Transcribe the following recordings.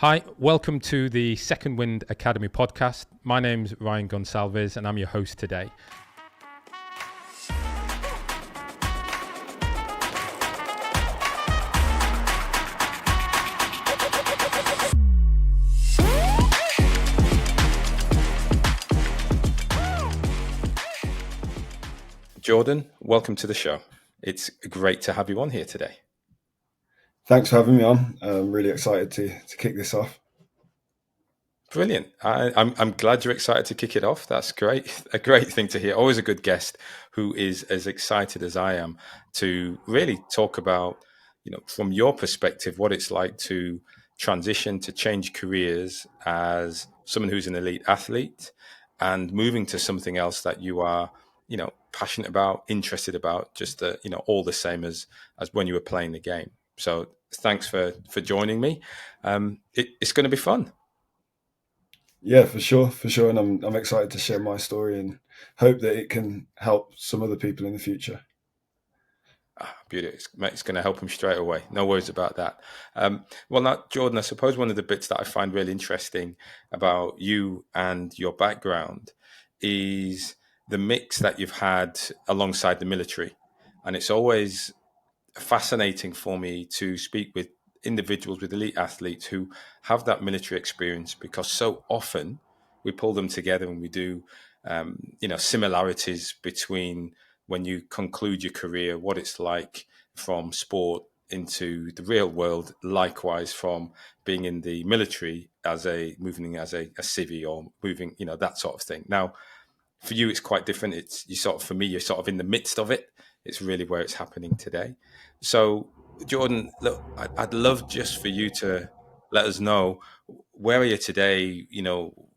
Hi, welcome to the Second Wind Academy podcast. My name's Ryan Gonsalves and I'm your host today. Jordan, welcome to the show. It's great to have you on here today. Thanks for having me on. I'm really excited to kick this off. Brilliant. I'm glad you're excited to kick it off. That's great. A great thing to hear. Always a good guest who is as excited as I am to really talk about, from your perspective, what it's like to transition, to change careers as someone who's an elite athlete and moving to something else that you are, passionate about, interested about, just, all the same as when you were playing the game. So thanks for joining me. It's going to be fun. Yeah, for sure, and I'm excited to share my story and hope that it can help some other people in the future. Beauty. It's going to help him straight away. No worries about that. Well, now, Jordan, I suppose one of the bits that I find really interesting about you and your background is the mix that you've had alongside the military. And it's always fascinating for me to speak with individuals, with elite athletes who have that military experience, because so often we pull them together and we do, similarities between when you conclude your career, what it's like from sport into the real world, likewise from being in the military moving as a civvy or moving, that sort of thing. Now, for you, it's quite different. For me, you're sort of in the midst of it. It's really where it's happening today. So, Jordan, look, I'd love just for you to let us know, where are you today?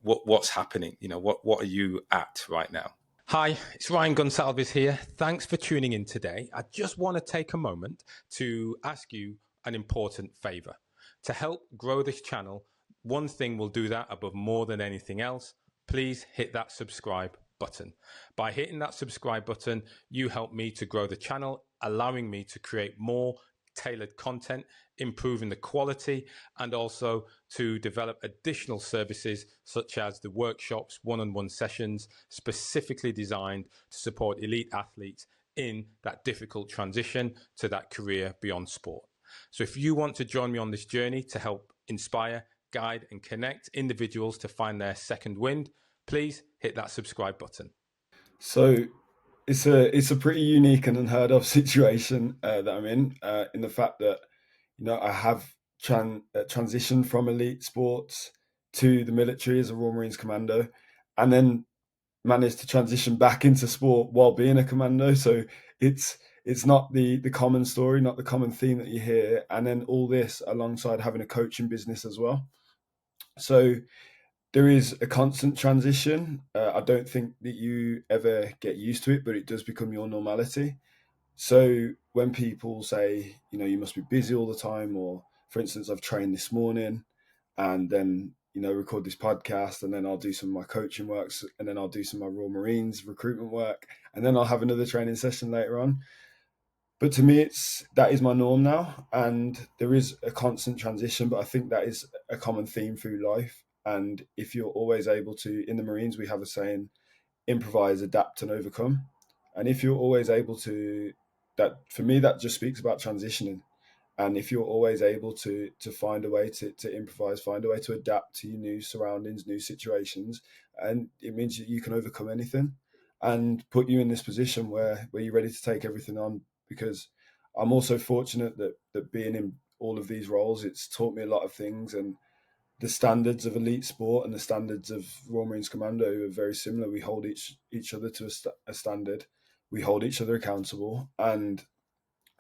What's happening? What are you at right now? Hi, it's Ryan Gonsalves here. Thanks for tuning in today. I just want to take a moment to ask you an important favor. To help grow this channel, one thing will do that above more than anything else. Please hit that subscribe button. By hitting that subscribe button, you help me to grow the channel, allowing me to create more tailored content, improving the quality, and also to develop additional services such as the workshops, one-on-one sessions specifically designed to support elite athletes in that difficult transition to that career beyond sport. So if you want to join me on this journey to help inspire, guide, and connect individuals to find their second wind, please hit that subscribe button. So it's a pretty unique and unheard of situation that I'm in the fact that I have transitioned from elite sports to the military as a Royal Marines Commando, and then managed to transition back into sport while being a commando. So it's not the common story, not the common theme that you hear, and then all this alongside having a coaching business as well. So there is a constant transition. I don't think that you ever get used to it, but it does become your normality. So when people say, you must be busy all the time, or for instance, I've trained this morning and then, record this podcast, and then I'll do some of my coaching works, and then I'll do some of my Royal Marines recruitment work, and then I'll have another training session later on. But to me, that is my norm now, and there is a constant transition. But I think that is a common theme through life. And if you're always able to, in the Marines, we have a saying: improvise, adapt, and overcome. And if you're always able to, that for me, that just speaks about transitioning. And if you're always able to find a way to improvise, find a way to adapt to your new surroundings, new situations, and it means that you can overcome anything and put you in this position where you're ready to take everything on. Because I'm also fortunate that being in all of these roles, it's taught me a lot of things, and the standards of elite sport and the standards of Royal Marines Commando are very similar. We hold each other to a standard. We hold each other accountable, and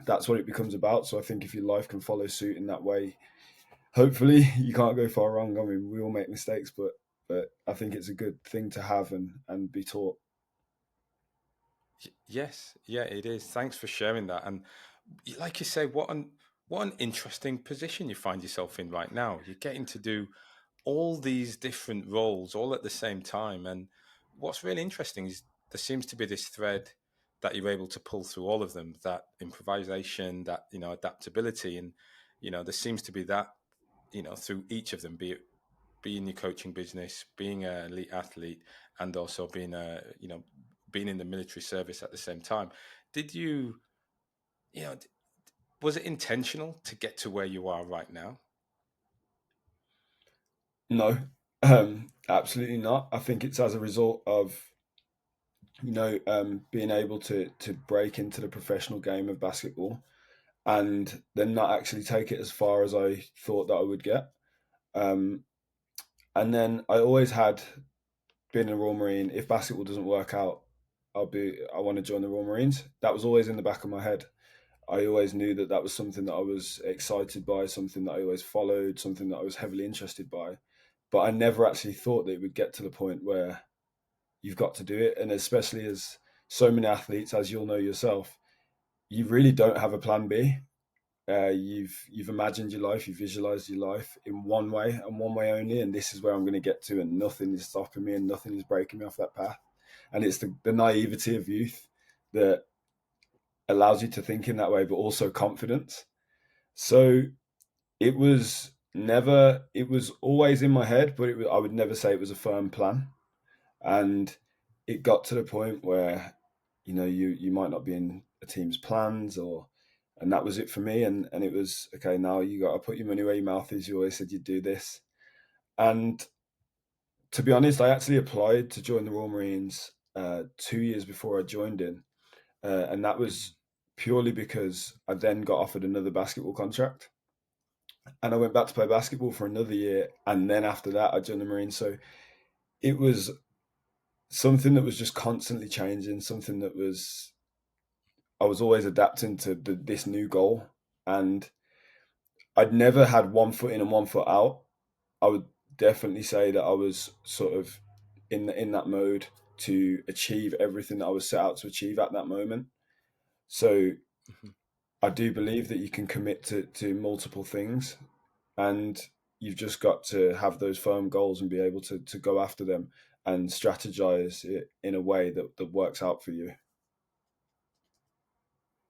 that's what it becomes about. So I think if your life can follow suit in that way, hopefully you can't go far wrong. I mean, we all make mistakes, but I think it's a good thing to have and be taught. Yes, yeah, it is. Thanks for sharing that. And like you say, what an interesting position you find yourself in right now. You're getting to do all these different roles all at the same time. And what's really interesting is there seems to be this thread that you're able to pull through all of them, that improvisation, that, adaptability. And, there seems to be that through each of them, be it being your coaching business, being an elite athlete, and also being being in the military service at the same time. Did you, you know, was it intentional to get to where you are right now? No, absolutely not. I think it's as a result of being able to break into the professional game of basketball and then not actually take it as far as I thought that I would get. Um, and then I always had been a Royal Marine. If basketball doesn't work out, I want to join the Royal Marines. That was always in the back of my head. I always knew that that was something that I was excited by, something that I always followed, something that I was heavily interested by. But I never actually thought that it would get to the point where you've got to do it. And especially as so many athletes, as you'll know yourself, you really don't have a plan B. You've imagined your life, you visualized your life in one way and one way only, and this is where I'm going to get to, and nothing is stopping me, and nothing is breaking me off that path. And it's the naivety of youth that allows you to think in that way, but also confidence. So it was never, it was always in my head, but I would never say it was a firm plan. And it got to the point where you might not be in a team's plans, or and that was it for me. And it was okay, now you got to put your money where your mouth is. You always said you'd do this. And to be honest, I actually applied to join the Royal Marines 2 years before I joined in, and that was purely because I then got offered another basketball contract, and I went back to play basketball for another year, and then after that I joined the Marines. So it was something that was just constantly changing, something that was I was always adapting to this new goal, and I'd never had one foot in and one foot out. I would definitely say that I was sort of in that mode to achieve everything that I was set out to achieve at that moment. So Mhm. I do believe that you can commit to multiple things, and you've just got to have those firm goals and be able to go after them and strategize it in a way that works out for you.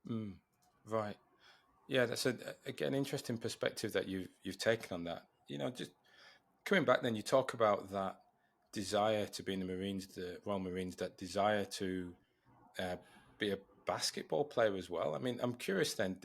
Mm, right. Yeah, that's again interesting perspective that you've taken on that. Just coming back, then you talk about that desire to be in the Marines, the Royal Marines, that desire to uh, be a basketball player as well. I mean, I'm curious then,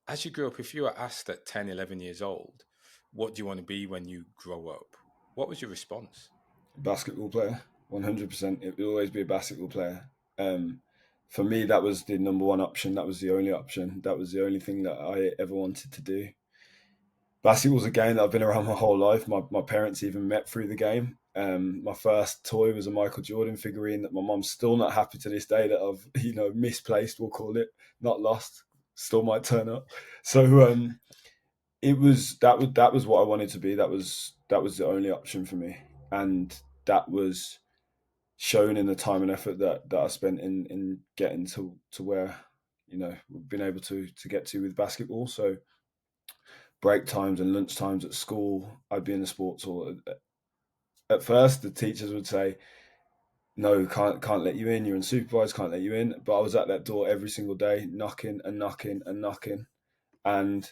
as you grew up, if you were asked at 10, 11 years old, what do you want to be when you grow up? What was your response? Basketball player, 100%. It will always be a basketball player. Um, for me, that was the number one option. That was the only option. That was the only thing that I ever wanted to do. Basketball's a game that I've been around my whole life. My parents even met through the game. My first toy was a Michael Jordan figurine that my mom's still not happy to this day that I've misplaced. We'll call it, not lost. Still might turn up. So that was what I wanted to be. That was the only option for me, and that was shown in the time and effort that I spent in getting to where we've been able to get to with basketball. So break times and lunch times at school, I'd be in the sports hall. At first, the teachers would say, "No, can't let you in. You're unsupervised. Can't let you in." But I was at that door every single day, knocking and knocking and knocking, and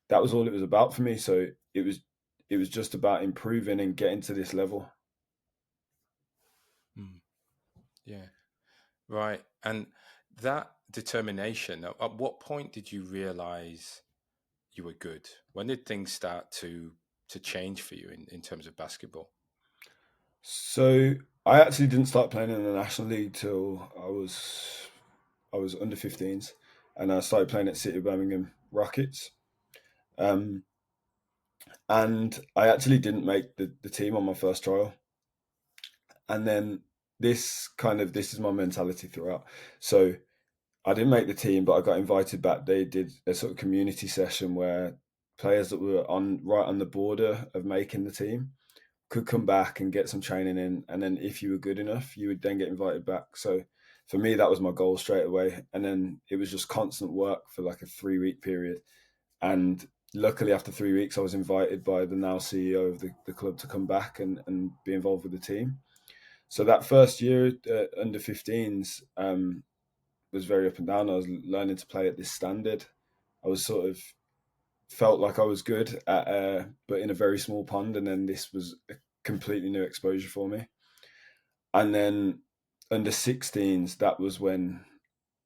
that was all it was about for me. So it was just about improving and getting to this level. Mm, yeah, right. And that determination, at what point did you realize you were good? When did things start to change for you in terms of basketball? So I actually didn't start playing in the National League till I was under 15s, and I started playing at City of Birmingham Rockets. Um, and I actually didn't make the team on my first trial. And then this is my mentality throughout. So I didn't make the team, but I got invited back. They did a sort of community session where players that were on right on the border of making the team could come back and get some training in, and then if you were good enough, you would then get invited back. So for me, that was my goal straight away, and then it was just constant work for like a 3 week period. And luckily, after 3 weeks, I was invited by the now CEO of the club to come back and be involved with the team. So that first year under 15s was very up and down. I was learning to play at this standard. I was sort of felt like I was good at, but in a very small pond. And then this was a completely new exposure for me. And then under 16s, that was when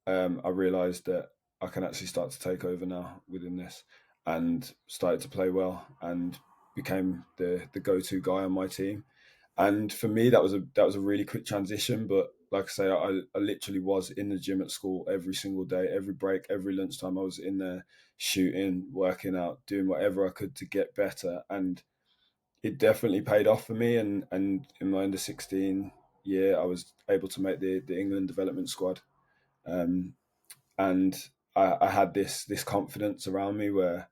I realised that I can actually start to take over now within this, and started to play well and became the go to guy on my team. And for me, that was a really quick transition. But like I say, I literally was in the gym at school every single day, every break, every lunchtime. I was in there shooting, working out, doing whatever I could to get better, and it definitely paid off for me. And in my under 16 year, I was able to make the England development squad. Um, and I had this confidence around me where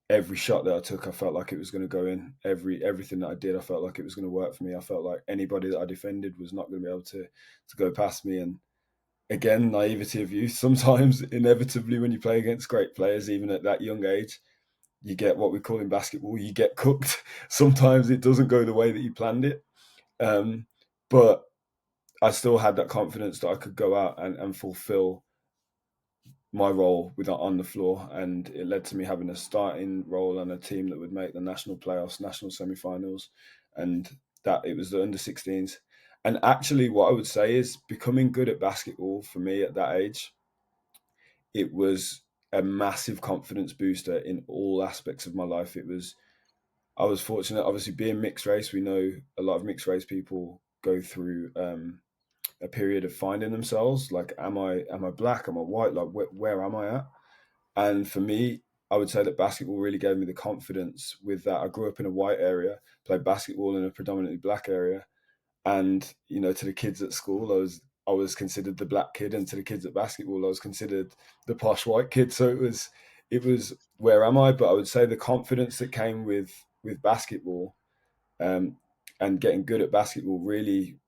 every shot that I took, I felt like it was going to go in. Everything that I did, I felt like it was going to work for me. I felt like anybody that I defended was not going to be able to go past me. And again, naivety of youth. Sometimes, inevitably, when you play against great players, even at that young age, you get what we call in basketball, you get cooked. Sometimes it doesn't go the way that you planned it. Um, but I still had that confidence that I could go out and fulfill my role with on the floor, and it led to me having a starting role on a team that would make the national playoffs, national semi-finals, and that it was the under 16s. And actually, what I would say is becoming good at basketball for me at that age, it was a massive confidence booster in all aspects of my life. I was fortunate, obviously being mixed race. We know a lot of mixed race people go through a period of finding themselves. Like, am I black? Am I white? Like, where am I at? And for me, I would say that basketball really gave me the confidence with that. I grew up in a white area, played basketball in a predominantly black area. And, to the kids at school, I was considered the black kid, and to the kids at basketball, I was considered the posh white kid. So it was where am I? But I would say the confidence that came with basketball, um, and getting good at basketball really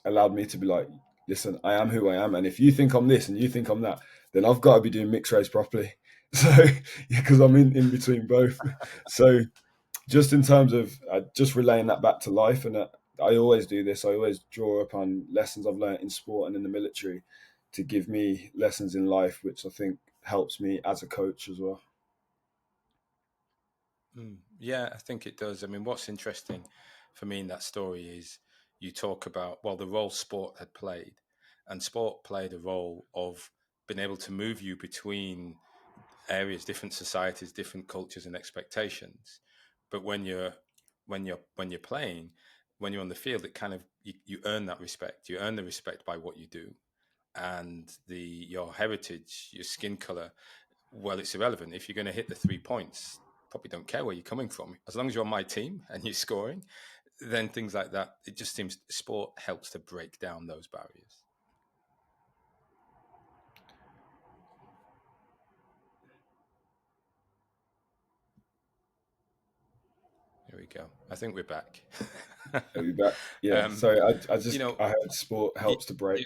allowed me to be like, listen, I am who I am, and if you think I'm this and you think I'm that, then I've got to be doing mixed race properly. So, because I'm in between both. So, just in terms of just relaying that back to life, and I always do this. I always draw upon lessons I've learned in sport and in the military to give me lessons in life, which I think helps me as a coach as well. Yeah, I think it does. I mean, what's interesting for me in that story is you talk about, well, the role sport had played, and sport played a role of being able to move you between areas, different societies, different cultures and expectations. But when you're playing, when you're on the field, it kind of you earn that respect. You earn the respect by what you do, and your heritage, your skin color. Well, it's irrelevant if you're going to hit the 3 points. Probably don't care where you're coming from, as long as you're on my team and you're scoring. Then things like that. It just seems sport helps to break down those barriers. Here we go. I think we're back. Are we back? Yeah. um, Sorry, you know, I heard sport y- helps to break.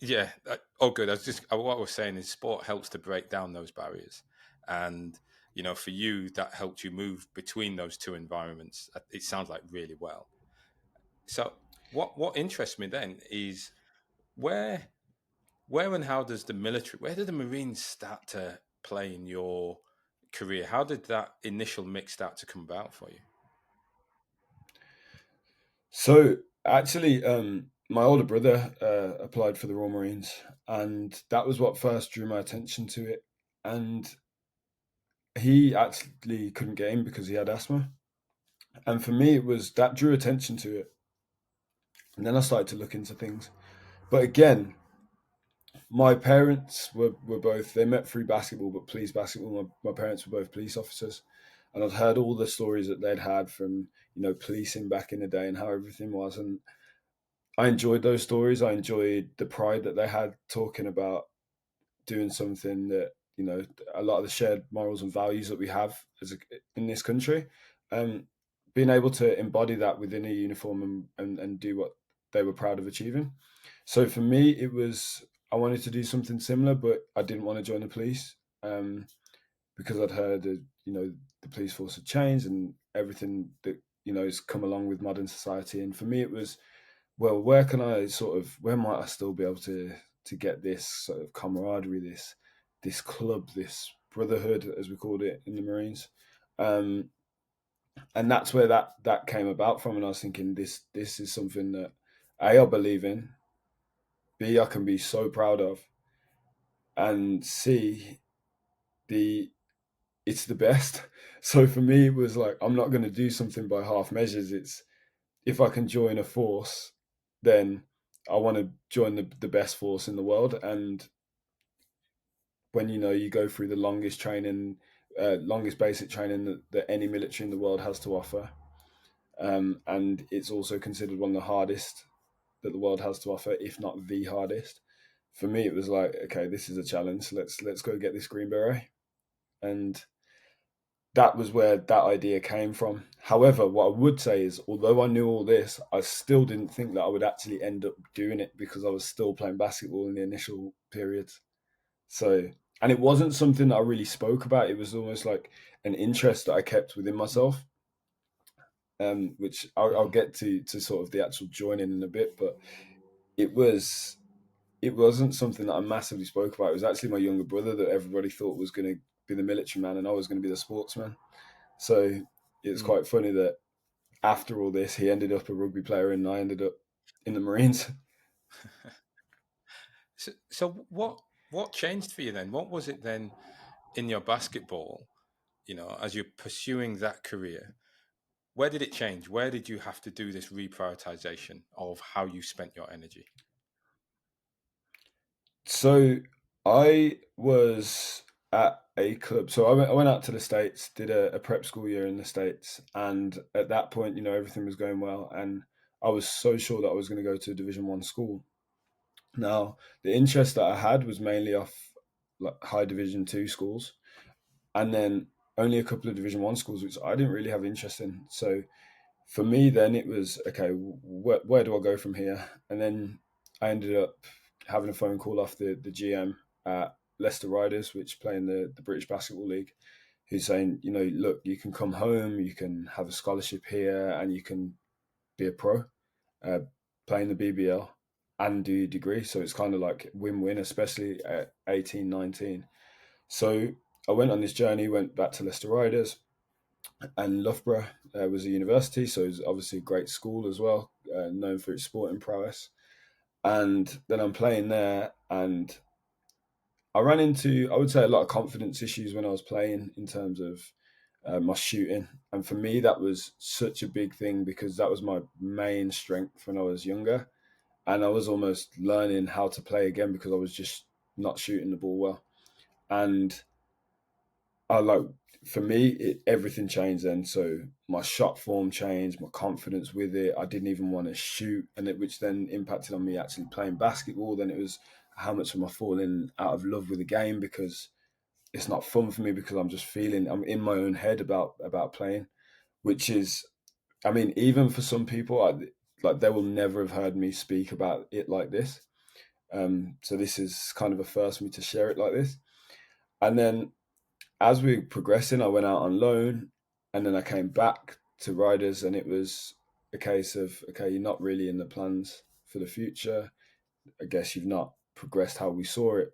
yeah. Oh, good. What I was saying is sport helps to break down those barriers, and for you, that helped you move between those two environments. It sounds like really well. So, what interests me then is where where and how does the military, where did the Marines start to play in your career? How did that initial mix start to come about for you? So actually, my older brother applied for the Royal Marines, and that was what first drew my attention to it. And he actually couldn't get in because he had asthma. And for me, it was that drew attention to it. And then I started to look into things. But again, my parents were both, they met through basketball, but police basketball. My parents were both police officers. And I'd heard all the stories that they'd had from, policing back in the day and how everything was. And I enjoyed those stories. I enjoyed the pride that they had talking about doing something that, a lot of the shared morals and values that we have in this country. Um, Being able to embody that within a uniform, and do what they were proud of achieving. So for me, it was, I wanted to do something similar, but I didn't want to join the police, because I'd heard that, the police force had changed and everything that, has come along with modern society. And for me, it was, well, where might I still be able to get this sort of camaraderie, this club, this brotherhood, as we called it in the Marines. Um, and that's where that came about from. And I was thinking, this is something that A, I believe in, B, I can be so proud of, and C, the it's the best. So for me, it was like, I'm not going to do something by half measures. It's, if I can join a force, then I want to join the best force in the world. And when you go through the longest training, longest basic training that any military in the world has to offer, and it's also considered one of the hardest that the world has to offer, if not the hardest. For me, it was like, okay, this is a challenge. Let's go get this green beret, and that was where that idea came from. However, what I would say is, although I knew all this, I still didn't think that I would actually end up doing it because I was still playing basketball in the initial periods. So, and it wasn't something that I really spoke about. It was almost like an interest that I kept within myself, which I'll Mm-hmm. get to sort of the actual joining in a bit. But it was it wasn't something that I massively spoke about. It was actually my younger brother that everybody thought was going to be the military man, and I was going to be the sportsman. So it's Mm. quite funny that after all this, he ended up a rugby player, and I ended up in the Marines. So what changed for you then? What was it then in your basketball? As you're pursuing that career, where did it change? Where did you have to do this reprioritization of how you spent your energy? So I was at a club. So I went out to the States, did a prep school year in the States. And at that point, everything was going well. And I was so sure that I was going to go to a Division 1 school. Now, the interest that I had was mainly off like high Division 2 schools. And then only a couple of Division 1 schools, which I didn't really have interest in. So for me, then it was, okay, where do I go from here? And then I ended up having a phone call off the GM at Leicester Riders, which play in the British Basketball League, who's saying, look, you can come home, you can have a scholarship here, and you can be a pro, uh, play in the BBL and do your degree. So it's kind of like win-win, especially at 18, 19. So I went on this journey, went back to Leicester Riders, and Loughborough was a university, so it was obviously a great school as well, known for its sporting prowess. And then I'm playing there, and I ran into, I would say, a lot of confidence issues when I was playing in terms of my shooting. And for me, that was such a big thing because that was my main strength when I was younger. And I was almost learning how to play again because I was just not shooting the ball well. And I like, for me, everything changed then. So my shot form changed, my confidence with it. I didn't even want to shoot, and which then impacted on me actually playing basketball. Then it was, how much am I falling out of love with the game because it's not fun for me because I'm in my own head about playing, which is, I mean, even for some people, like they will never have heard me speak about it like this. So this is kind of a first for me to share it like this. And then as we were progressing, I went out on loan, and then I came back to Riders, and it was a case of, okay, you're not really in the plans for the future. I guess you've not progressed how we saw it.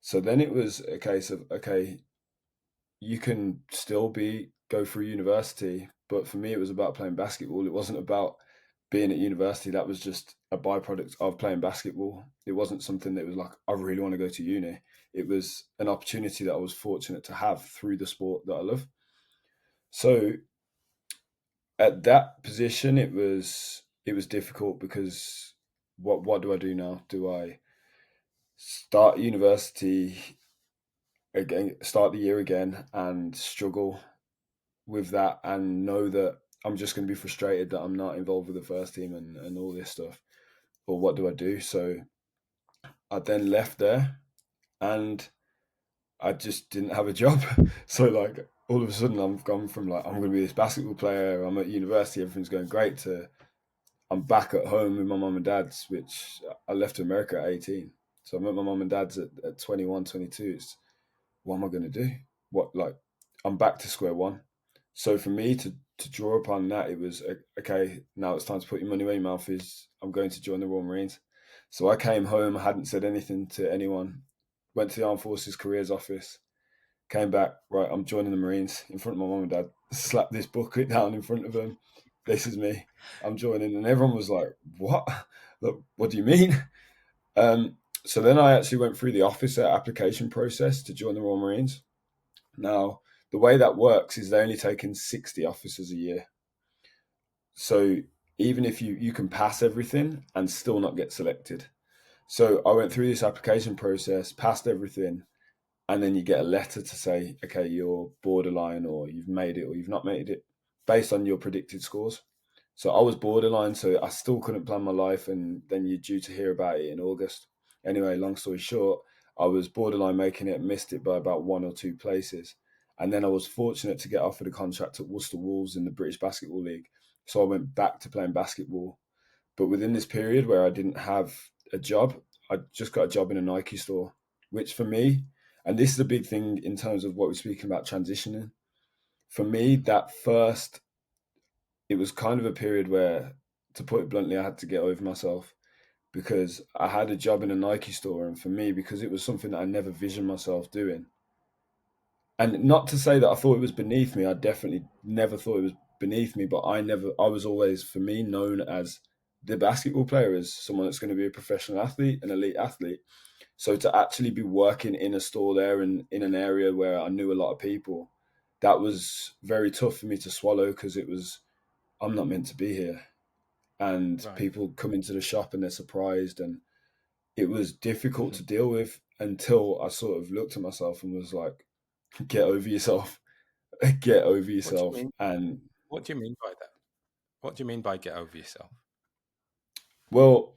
So then it was a case of, okay, you can still go through university, but for me, it was about playing basketball. It wasn't about being at university. That was just a byproduct of playing basketball. It wasn't something that was like, I really want to go to uni. It was an opportunity that I was fortunate to have through the sport that I love. So at that position, it was difficult because what do I do now? Do I start university again, start the year again, and struggle with that, and know that I'm just going to be frustrated that I'm not involved with the first team and all this stuff? Or what do I do? So I then left there, and I just didn't have a job. So like all of a sudden, I've gone from like, I'm going to be this basketball player, I'm at university, everything's going great, to I'm back at home with my mum and dad's, which I left to America at 18. So I'm at my mum and dad's at 21, 22. It's, what am I going to do? What, like, I'm back to square one. So for me to draw upon that, it was, okay, now it's time to put your money where your mouth is. I'm going to join the Royal Marines. So I came home, I hadn't said anything to anyone, went to the Armed Forces Careers Office, Came back, right, I'm joining the Marines in front of my mum and dad, slapped this booklet down in front of them. This is me. I'm joining. And everyone was like, what? Look, what do you mean? Um, so then I actually went through the officer application process to join the Royal Marines. Now, the way that works is they're only taking 60 officers a year. So even if you can pass everything and still not get selected. So I went through this application process, passed everything, and then you get a letter to say, okay, you're borderline, or you've made it, or you've not made it, based on your predicted scores. So I was borderline, so I still couldn't plan my life, and then you're due to hear about it in August. Anyway, long story short, I was borderline making it, missed it by about one or two places. And then I was fortunate to get offered a contract at Worcester Wolves in the British Basketball League. So I went back to playing basketball. But within this period where I didn't have a job, I just got a job in a Nike store, which for me, and this is a big thing in terms of what we're speaking about transitioning. For me, that first, it was kind of a period where, to put it bluntly, I had to get over myself because I had a job in a Nike store. And for me, because it was something that I never visioned myself doing, and not to say that I thought it was beneath me, I definitely never thought it was beneath me, but I was always, for me, known as the basketball player, as someone that's going to be a professional athlete, an elite athlete. So to actually be working in a store there and in an area where I knew a lot of people, that was very tough for me to swallow because it was, I'm not meant to be here. And Right. people come into the shop and they're surprised. And it was difficult Hmm. to deal with until I sort of looked at myself and was like, get over yourself, get over What do you yourself. mean? And What do you mean by that? What do you mean by get over yourself? well,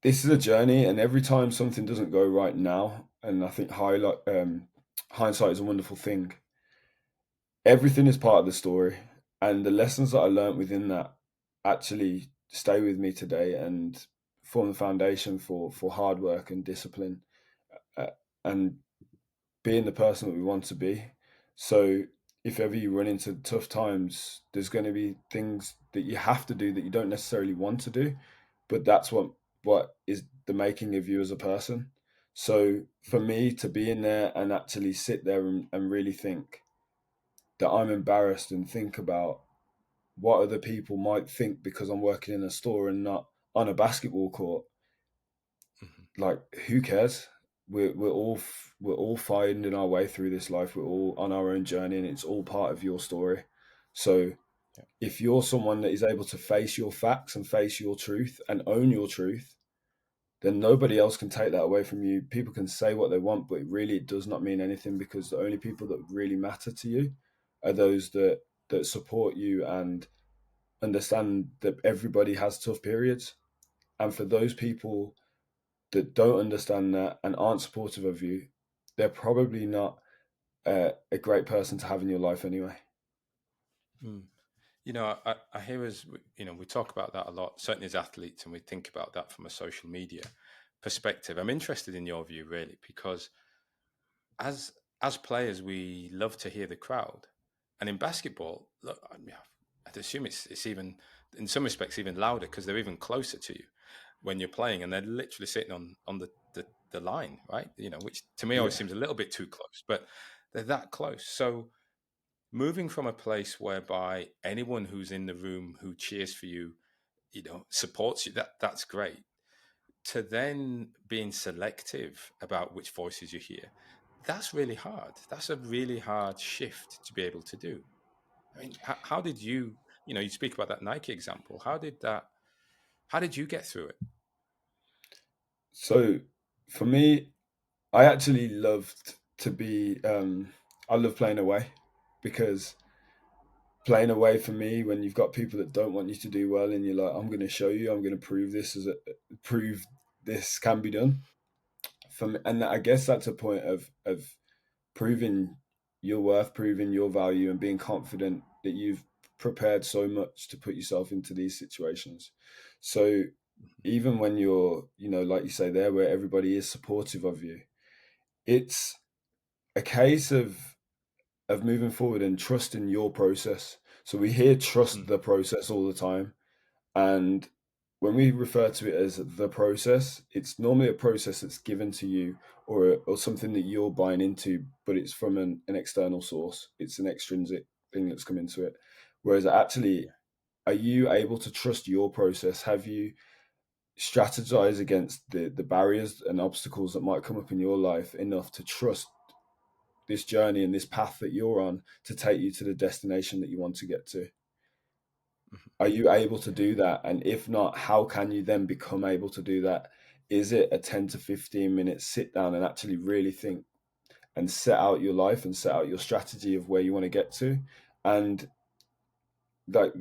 this is a journey, and every time something doesn't go right now, and I think hindsight is a wonderful thing. Everything is part of the story, and the lessons that I learned within that actually stay with me today and form the foundation for hard work and discipline, uh, and being the person that we want to be. So if ever you run into tough times, there's going to be things that you have to do that you don't necessarily want to do, but that's what is the making of you as a person. So for me to be in there and actually sit there and really think that I'm embarrassed and think about what other people might think because I'm working in a store and not on a basketball court, Hmm. like who cares? We're all finding our way through this life. We're all on our own journey, and it's all part of your story. So Yeah. if you're someone that is able to face your facts and face your truth and own your truth, then nobody else can take that away from you. People can say what they want, but really it does not mean anything because the only people that really matter to you are those that support you and understand that everybody has tough periods. And for those people that don't understand that and aren't supportive of you, they're probably not a great person to have in your life anyway. Mm. I hear us, we talk about that a lot, certainly as athletes, and we think about that from a social media perspective. I'm interested in your view, really, because as as players, we love to hear the crowd, and in basketball, look, I'd assume it's even in some respects even louder because they're even closer to you when you're playing, and they're literally sitting on the line, right? Which to me always Yeah. seems a little bit too close, but they're that close. So moving from a place whereby anyone who's in the room who cheers for you, supports you, that's great, to then being selective about which voices you hear, that's really hard. That's a really hard shift to be able to do. I mean, how did you speak about that Nike example. How did you get through it? So for me, I actually loved to be. I love playing away because playing away for me, when you've got people that don't want you to do well, and you're like, I'm going to show you, I'm going to prove this can be done. For me, and I guess that's a point of proving your worth, proving your value, and being confident that you've prepared so much to put yourself into these situations. So even when you're, like you say there, where everybody is supportive of you, it's a case of moving forward and trusting your process. So we hear trust Mm. the process all the time, and when we refer to it as the process, it's normally a process that's given to you, or something that you're buying into, but it's from an external source. It's an extrinsic thing that's come into it. Whereas actually, Yeah. are you able to trust your process? Have you strategized against the barriers and obstacles that might come up in your life enough to trust this journey and this path that you're on to take you to the destination that you want to get to? Mhm. Are you able to do that? And if not, how can you then become able to do that? Is it a 10 to 15 minute sit down and actually really think and set out your life and set out your strategy of where you want to get to? And like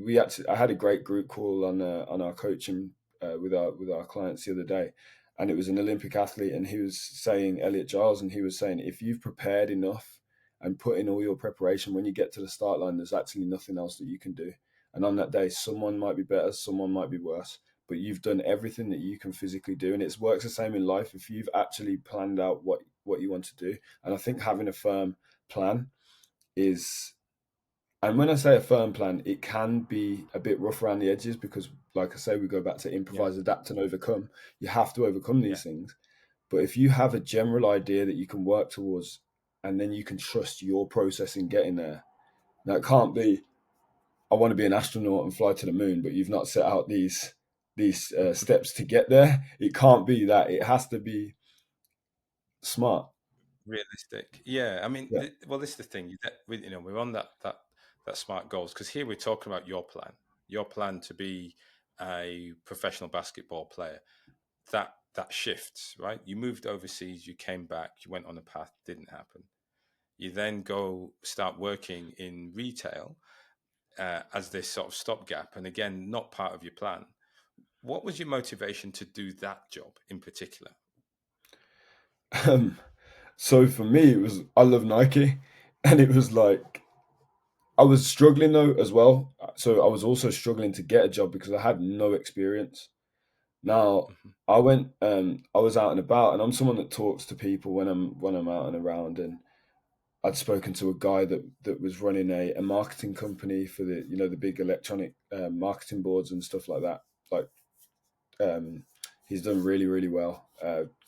I had a great group call on our coaching with our clients the other day, and it was an Olympic athlete, and he was saying Elliot Giles, and he was saying if you've prepared enough and put in all your preparation, when you get to the start line, there's actually nothing else that you can do. And on that day, someone might be better, someone might be worse, but you've done everything that you can physically do, and it works the same in life. If you've actually planned out what you want to do, and I think having a firm plan is, and when I say a firm plan, it can be a bit rough around the edges because, like I say, we go back to Yeah. improvise, adapt, and overcome. You have to overcome Yeah. these things. But if you have a general idea that you can work towards, and then you can trust your process in getting there, now it can't be, I want to be an astronaut and fly to the moon, but you've not set out these steps to get there. It can't be that. It has to be smart. Realistic. Yeah. I mean, Yeah. well, this is the thing. We're on that smart goals because here we're talking about your plan to be a professional basketball player. That shifts, right? You moved overseas, you came back, you went on a path, didn't happen. You then go start working in retail as this sort of stopgap, and again, not part of your plan. What was your motivation to do that job in particular? Um, so for me, it was I love Nike, and it was like I was struggling though as well. So I was also struggling to get a job because I had no experience. Now Hmm. I was out and about, and I'm someone that talks to people when I'm out and around. And I'd spoken to a guy that was running a marketing company for the the big electronic marketing boards and stuff like that. Like um, he's done really well.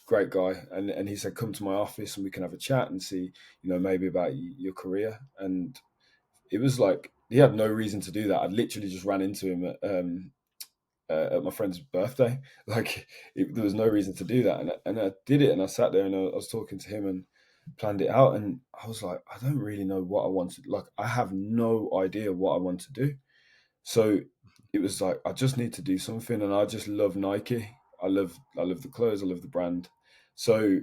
Great guy, and he said come to my office and we can have a chat and see maybe about your career. And it was like he had no reason to do that. I literally just ran into him at my friend's birthday. Like there was no reason to do that, and I did it. And I sat there and I was talking to him and planned it out. And I was like, I don't really know what I wanted. Like I have no idea what I want to do. So it was like I just need to do something, and I just love Nike. I love the clothes. I love the brand. So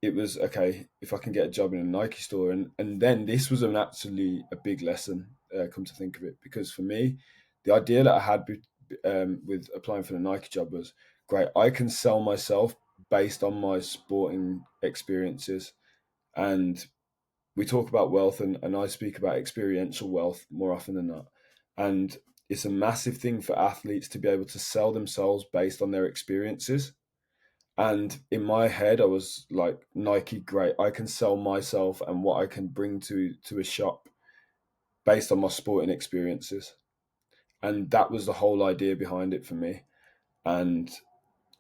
it was okay if I can get a job in a Nike store, and then this was an actually a big lesson. Come to think of it, because for me, the idea that I had with applying for the Nike job was great. I can sell myself based on my sporting experiences, and we talk about wealth, and I speak about experiential wealth more often than not, and it's a massive thing for athletes to be able to sell themselves based on their experiences. And in my head, I was like, Nike, great. I can sell myself and what I can bring to a shop based on my sporting experiences. And that was the whole idea behind it for me. And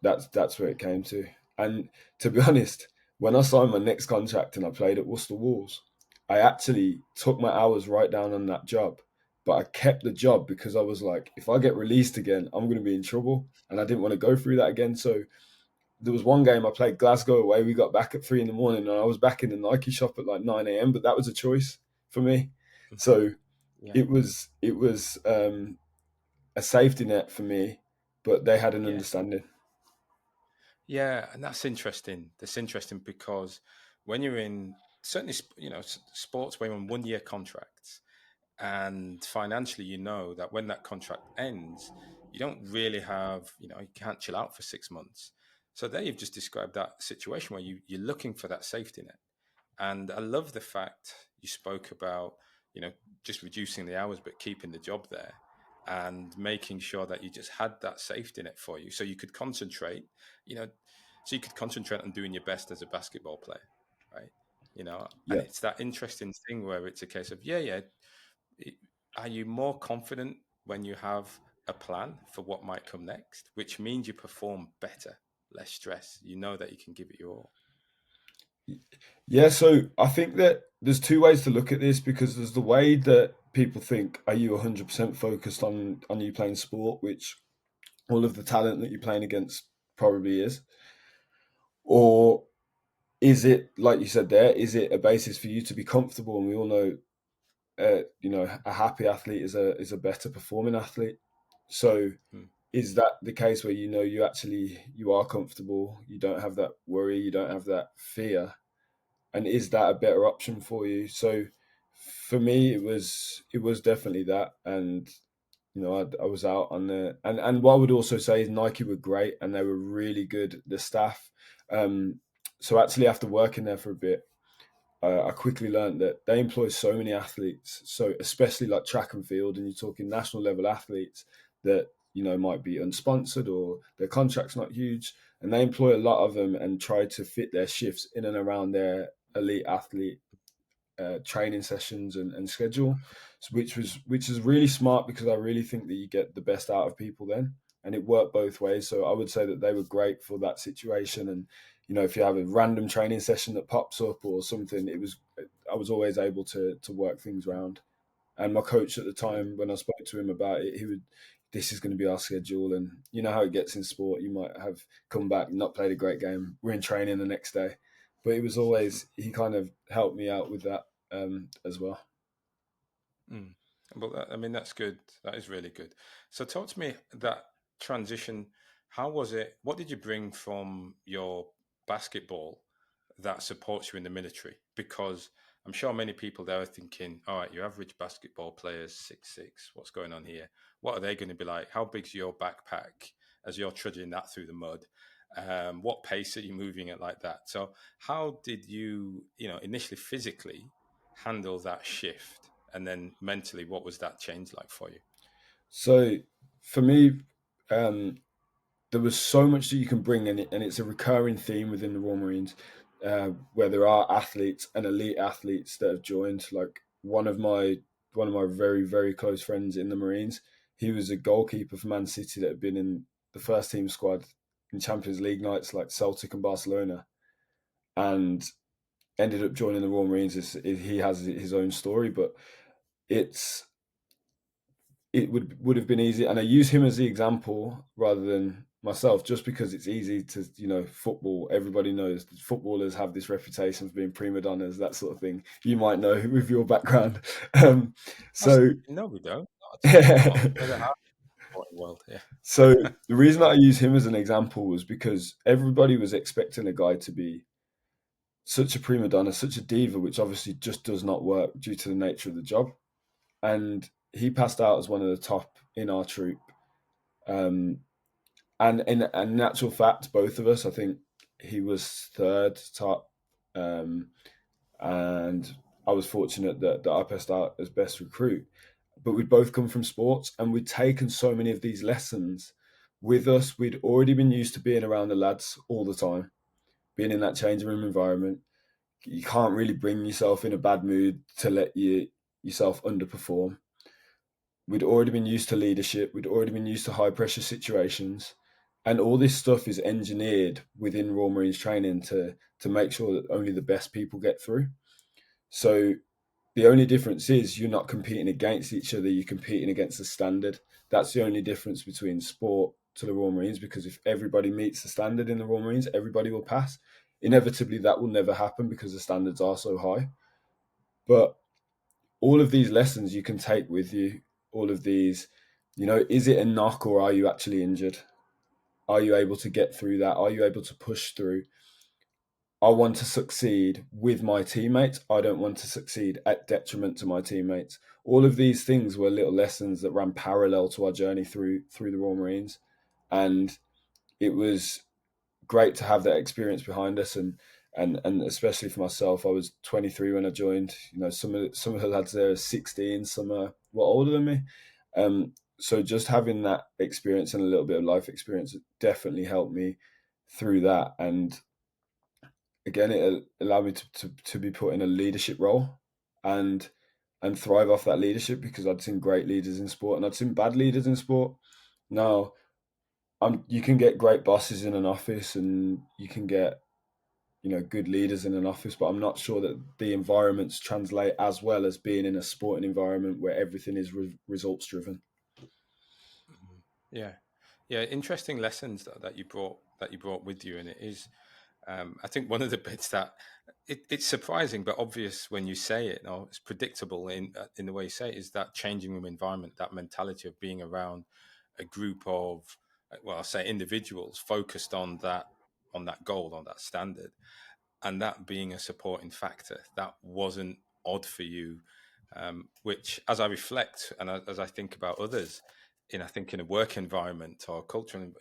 that's where it came to. And to be honest, when I signed my next contract and I played at Worcester Wolves, I actually took my hours right down on that job. But I kept the job because I was like, if I get released again, I'm going to be in trouble. And I didn't want to go through that again. So there was one game I played Glasgow away. We got back at 3 in the morning, and I was back in the Nike shop at like 9 a.m. But that was a choice for me. So Yeah. it was a safety net for me, but they had an Yeah. understanding. Yeah, and that's interesting. That's interesting because when you're in certainly, sports where you're on 1 year contracts, and financially, you know that when that contract ends, you don't really have, you can't chill out for 6 months. So there, you've just described that situation where you're looking for that safety net. And I love the fact you spoke about, you know, just reducing the hours but keeping the job there and making sure that you just had that safety net for you so you could concentrate, you know, so you could concentrate on doing your best as a basketball player, right? And Yeah. it's that interesting thing where it's a case of, yeah, yeah. it- Are you more confident when you have a plan for what might come next, which means you perform better, less stress. You know that you can give it your all. Yeah, so I think that there's two ways to look at this, because there's the way that people think, are you 100% focused on you playing sport, which all of the talent that you're playing against probably is, or is it, like you said there, is it a basis for you to be comfortable? And we all know, a happy athlete is a better performing athlete. So Mm, is that the case where you are comfortable, you don't have that worry, you don't have that fear, and is that a better option for you? So for me, it was definitely that. And I was out on the, and what I would also say is Nike were great, and they were really good, the staff. um so actually, after working there for a bit, I quickly learned that they employ so many athletes, so especially like track and field, and you're talking national level athletes that might be unsponsored or their contract's not huge, and they employ a lot of them and try to fit their shifts in and around their elite athlete training sessions and schedule, which is really smart, because I really think that you get the best out of people then, and it worked both ways. So I would say that they were great for that situation. And if you have a random training session that pops up or something, I was always able to work things around. And my coach at the brilliant. time, when I spoke to him about it, he would, this is going to be our schedule. And you know how it gets in sport. You might have come back, not played a great game. We're in training the next day. But it was always, he kind of helped me out with that as well. Mm. Well, I mean, that's good. That is really good. So, talk to me that transition. How was it? What did you bring from your basketball that supports you in the military? Because I'm sure many people there are thinking, all right, your average basketball player is 6'6". What's going on here? What are they going to be like? How big's your backpack as you're trudging that through the mud? What pace are you moving at like that? So, how did you, initially physically handle that shift? And then mentally, what was that change like for you? So for me, um, there was so much that you can bring in it, and it's a recurring theme within the Royal Marines, where there are athletes and elite athletes that have joined. Like one of my very very close friends in the Marines, he was a goalkeeper for Man City that had been in the first team squad in Champions League nights like Celtic and Barcelona, and ended up joining the Royal Marines. He has his own story, but it's it would have been easy, and I use him as the example rather than myself, just because it's easy to, football. Everybody knows that footballers have this reputation of being prima donnas, that sort of thing. You might know with your background. um, That's, so no, we don't. Not at all. We're not. We're the hardest sporting world. Yeah. so the reason that I use him as an example was because everybody was expecting a guy to be such a prima donna, such a diva, which obviously just does not work due to the nature of the job. And he passed out as one of the top in our troop. Um, and in actual fact, both of us, I think he was third top, um, and I was fortunate that I passed out as best recruit. But we'd both come from sports, and we'd taken so many of these lessons with us. We'd already been used to being around the lads all the time, being in that changing room environment. You can't really bring yourself in a bad mood to let yourself underperform. We'd already been used to leadership. We'd already been used to high pressure situations. And all this stuff is engineered within Royal Marines training to make sure that only the best people get through. So the only difference is you're not competing against each other, you're competing against the standard. That's the only difference between sport to the Royal Marines, because if everybody meets the standard in the Royal Marines, everybody will pass. Inevitably, that will never happen because the standards are so high. But all of these lessons you can take with you, all of these, is it a knock or are you actually injured? Are you able to get through that? Are you able to push through? I want to succeed with my teammates. I don't want to succeed at detriment to my teammates. All of these things were little lessons that ran parallel to our journey through the Royal Marines, and it was great to have that experience behind us. And especially for myself, I was 23 when I joined. Some of the lads there are 16, some are what older than me. So just having that experience and a little bit of life experience definitely helped me through that. And again, it allowed me to be put in a leadership role. And and thrive off that leadership, because I'd seen great leaders in sport and I'd seen bad leaders in sport. Now, you can get great bosses in an office and you can get, good leaders in an office, but I'm not sure that the environments translate as well as being in a sporting environment where everything is results driven. Mhm. Yeah, yeah. Interesting lessons that you brought with you, and it is. I think one of the bits that it's surprising but obvious when you say it, or it's predictable in the way you say it, is that changing room environment, that mentality of being around a group of, well, I'll say individuals focused on that goal, on that standard, and that being a supporting factor. That wasn't odd for you, which, as I reflect and as I think about others, I think in a work environment or cultural,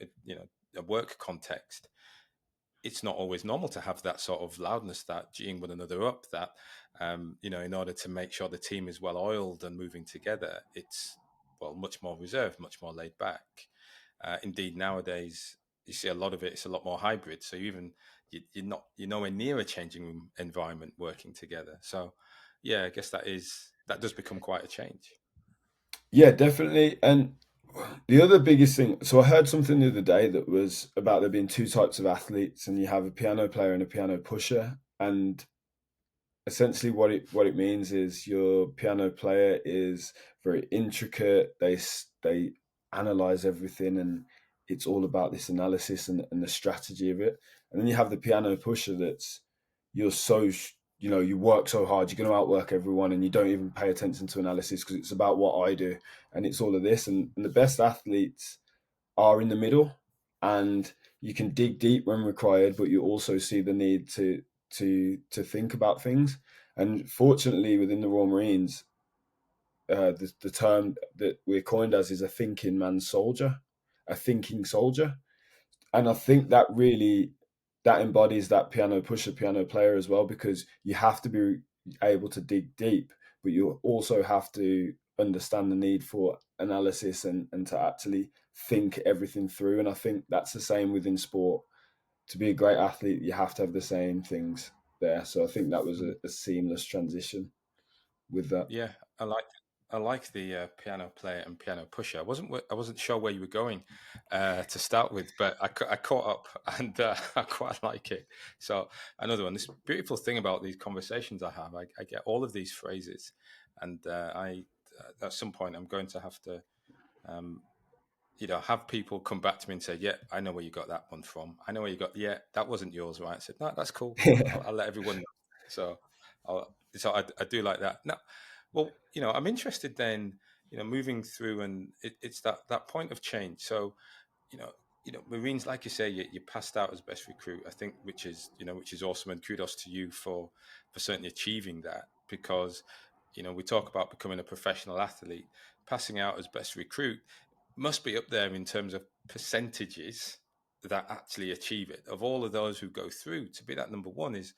a work context, it's not always normal to have that sort of loudness, that geeing one another up, that in order to make sure the team is well oiled and moving together, it's, well, much more reserved, much more laid back. Indeed, nowadays you see a lot of it. It's a lot more hybrid. So you're nowhere near a changing room environment working together. So yeah, I guess that does become quite a change. Yeah, definitely. And the other biggest thing, so I heard something the other day that was about there being two types of athletes, and you have a piano player and a piano pusher. And essentially what it means is your piano player is very intricate. They analyze everything, and it's all about this analysis and the strategy of it. And then you have the piano pusher that's, you're so you work so hard, you're going to outwork everyone, and you don't even pay attention to analysis because it's about what I do, and it's all of this. And the best athletes are in the middle, and you can dig deep when required, but you also see the need to think about things. And fortunately, within the Royal Marines, the term that we're coined as is a thinking man's soldier, a thinking soldier. And I think that embodies that piano pusher, piano player as well, because you have to be able to dig deep, but you also have to understand the need for analysis and to actually think everything through. And I think that's the same within sport. To be a great athlete, you have to have the same things there. So I think that was a seamless transition with that. Yeah, I like the piano player and piano pusher. I wasn't sure where you were going to start with, but I caught up and I quite like it. So another one. This beautiful thing about these conversations I have, I get all of these phrases, and I at some point I'm going to have to um, have people come back to me and say, "Yeah, I know where you got that one from. I know where you got. Yeah, that wasn't yours, right?" I said, "No, that's cool. I'll let everyone know." So, I do like that. Now, well, I'm interested then, moving through, and it's that point of change. So, you know, Marines, like you say, you passed out as best recruit, I think, which is awesome, and kudos to you for certainly achieving that, because we talk about becoming a professional athlete. Passing out as best recruit must be up there in terms of percentages that actually achieve it. Of all of those who go through, to be that number one is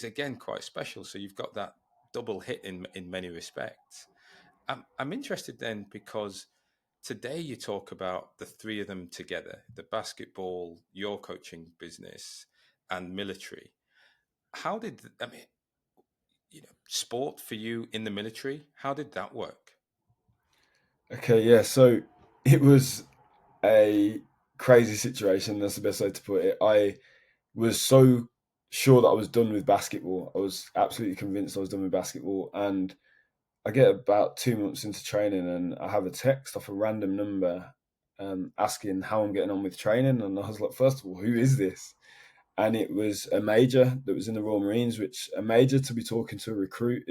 again quite special. So you've got that double hit in many respects. I'm interested then, because today you talk about the three of them together: the basketball, your coaching business, and military. How did, I mean, sport for you in the military, how did that work? Okay, yeah. So it was a crazy situation. That's the best way to put it. I was so sure that I was done with basketball. I was absolutely convinced I was done with basketball. And I get about 2 months into training and I have a text off a random number asking how I'm getting on with training. And I was like, first of all, who is this? And it was a major that was in the Royal Marines, which a major to be talking to a recruit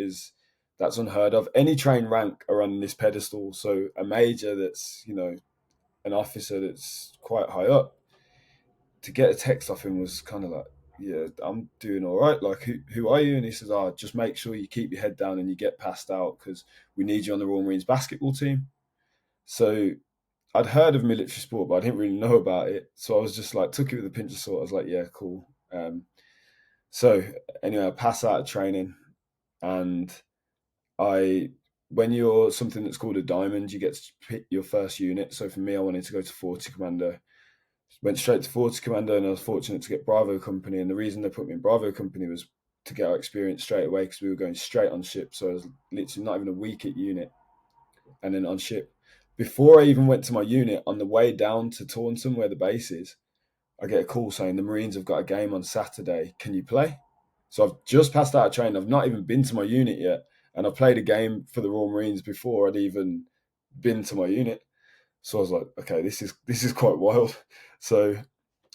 that's unheard of. Any train rank are on this pedestal. So a major that's, an officer that's quite high up, to get a text off him was kind of like, yeah, I'm doing all right. Like, who are you? And he says, oh, just make sure you keep your head down and you get passed out because we need you on the Royal Marines basketball team. So I'd heard of military sport, but I didn't really know about it. So I was just like, took it with a pinch of salt. I was like, yeah, cool. So anyway, I pass out of training, and I, when you're something that's called a diamond, you get to pick your first unit. So for me, I wanted to go to 40 Commando. Went straight to 40 Commando, and I was fortunate to get Bravo Company. And the reason they put me in Bravo Company was to get our experience straight away because we were going straight on ship. So I was literally not even a week at unit and then on ship. Before I even went to my unit, on the way down to Taunton, where the base is, I get a call saying the Marines have got a game on Saturday. Can you play? So I've just passed out of training. I've not even been to my unit yet. And I've played a game for the Royal Marines before I'd even been to my unit. So I was like, okay, this is quite wild. So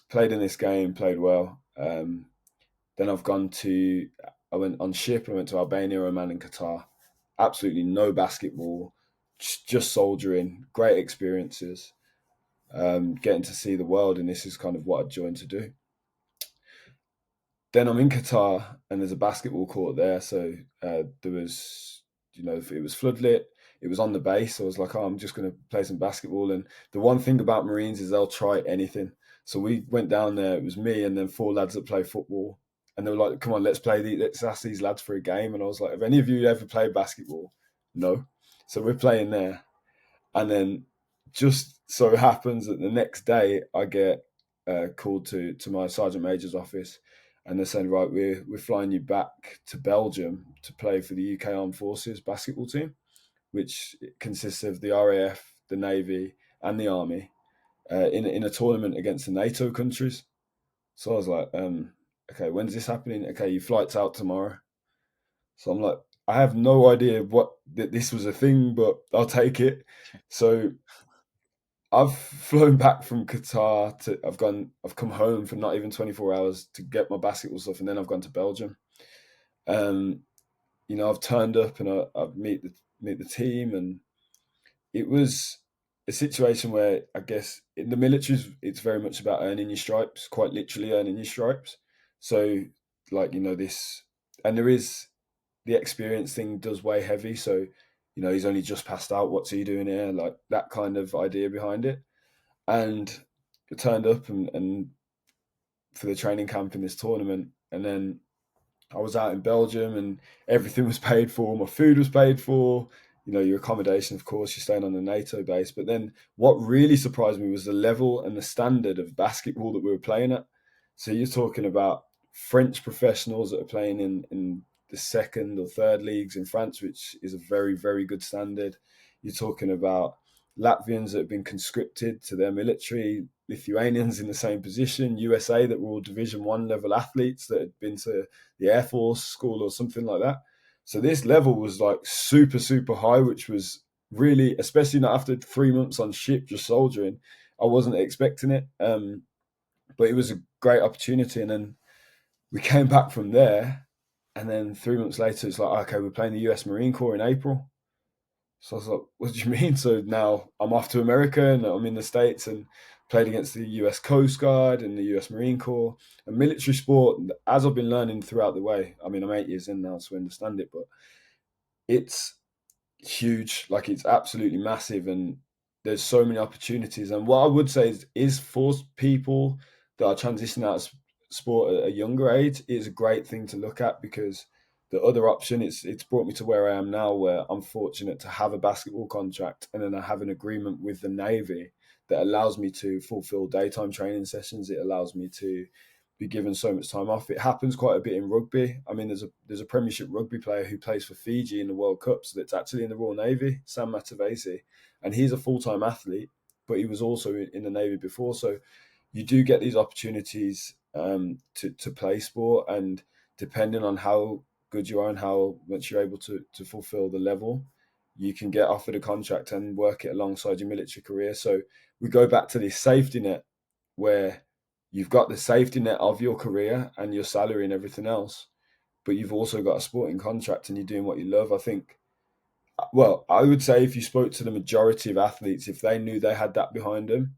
played in this game, played well. Then I went on ship. I went to Albania, Oman, and Qatar. Absolutely no basketball, just soldiering. Great experiences. Getting to see the world, and this is kind of what I joined to do. Then I'm in Qatar, and there's a basketball court there. So there was, it was floodlit. It was on the base. So I was like, oh, I'm just going to play some basketball. And the one thing about Marines is they'll try anything. So we went down there. It was me and then 4 lads that play football. And they were like, come on, let's ask these lads for a game. And I was like, have any of you ever played basketball? No. So we're playing there. And then just so happens that the next day I get called to my sergeant major's office, and they're saying, right, we're flying you back to Belgium to play for the UK Armed Forces basketball team, which consists of the RAF, the Navy, and the Army, in a tournament against the NATO countries. So I was like, okay, when's this happening? Okay, your flight's out tomorrow. So I'm like, I have no idea that this was a thing, but I'll take it. So I've flown back from Qatar I've come home for not even 24 hours to get my basketball stuff, and then I've gone to Belgium. Um, I've turned up and I've meet the team, and it was a situation where I guess in the military it's very much about earning your stripes, quite literally earning your stripes. So like this, and there is the experience thing does weigh heavy. So he's only just passed out. What's he doing here? Like that kind of idea behind it. And I turned up and for the training camp in this tournament, and then I was out in Belgium, and everything was paid for. My food was paid for. Your accommodation, of course, you're staying on a NATO base. But then what really surprised me was the level and the standard of basketball that we were playing at. So you're talking about French professionals that are playing in the second or third leagues in France, which is a very, very good standard. You're talking about Latvians that have been conscripted to their military, Lithuanians in the same position, USA that were all Division One level athletes that had been to the Air Force school or something like that. So this level was like super, super high, which was really, especially not after 3 months on ship just soldiering, I wasn't expecting it. But it was a great opportunity. And then we came back from there. And then 3 months later, it's like, okay, we're playing the US Marine Corps in April. So I was like, what do you mean? So now I'm off to America and I'm in the States and played against the US Coast Guard and the US Marine Corps. And military sport, as I've been learning throughout the way, I mean, I'm 8 years in now, so I understand it, but it's huge. Like it's absolutely massive, and there's so many opportunities. And what I would say is for people that are transitioning out of sport at a younger age, is a great thing to look at, because the other option, it's brought me to where I am now, where I'm fortunate to have a basketball contract, and then I have an agreement with the Navy that allows me to fulfill daytime training sessions. It allows me to be given so much time off. It happens quite a bit in rugby. I mean, there's a Premiership rugby player who plays for Fiji in the World Cup, so that's actually in the Royal Navy, Sam Matavesi, and he's a full-time athlete, but he was also in the Navy before. So you do get these opportunities to play sport, and depending on how good you are and how much you're able to fulfill the level, you can get offered a contract and work it alongside your military career. So we go back to this safety net, where you've got the safety net of your career and your salary and everything else, but you've also got a sporting contract and you're doing what you love. I think, well, I would say if you spoke to the majority of athletes, if they knew they had that behind them,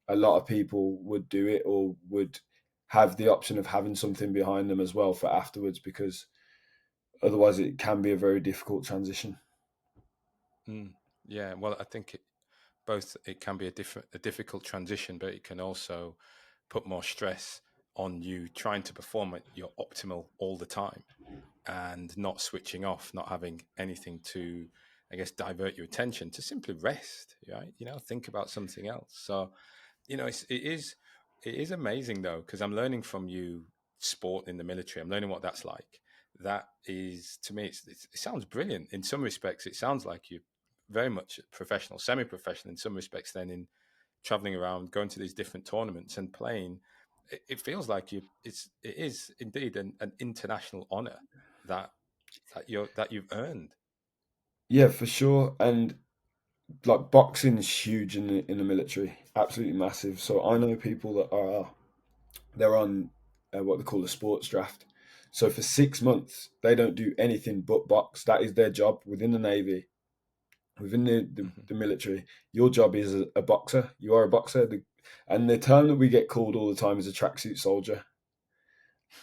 a lot of people would do it, or would have the option of having something behind them as well for afterwards, because otherwise it can be a very difficult transition. Mm. Yeah, well, I think both it can be a difficult transition, but it can also put more stress on you trying to perform at your optimal all the time and not switching off, not having anything to, I guess, divert your attention to simply rest, right? Think about something else. So, it is amazing though, because I'm learning from you sport in the military. I'm learning what that's like. that is, to me, it sounds brilliant. In some respects, it sounds like you're very much professional, semi-professional in some respects. Then in traveling around, going to these different tournaments and playing, it feels like it is indeed an international honor that you've earned. Yeah, for sure. And like boxing is huge in the military, absolutely massive. So I know people that are they're on what they call a sports draft. So for 6 months, they don't do anything but box. That is their job within the Navy, within the military. Your job is a boxer. You are a boxer. And the term that we get called all the time is a tracksuit soldier.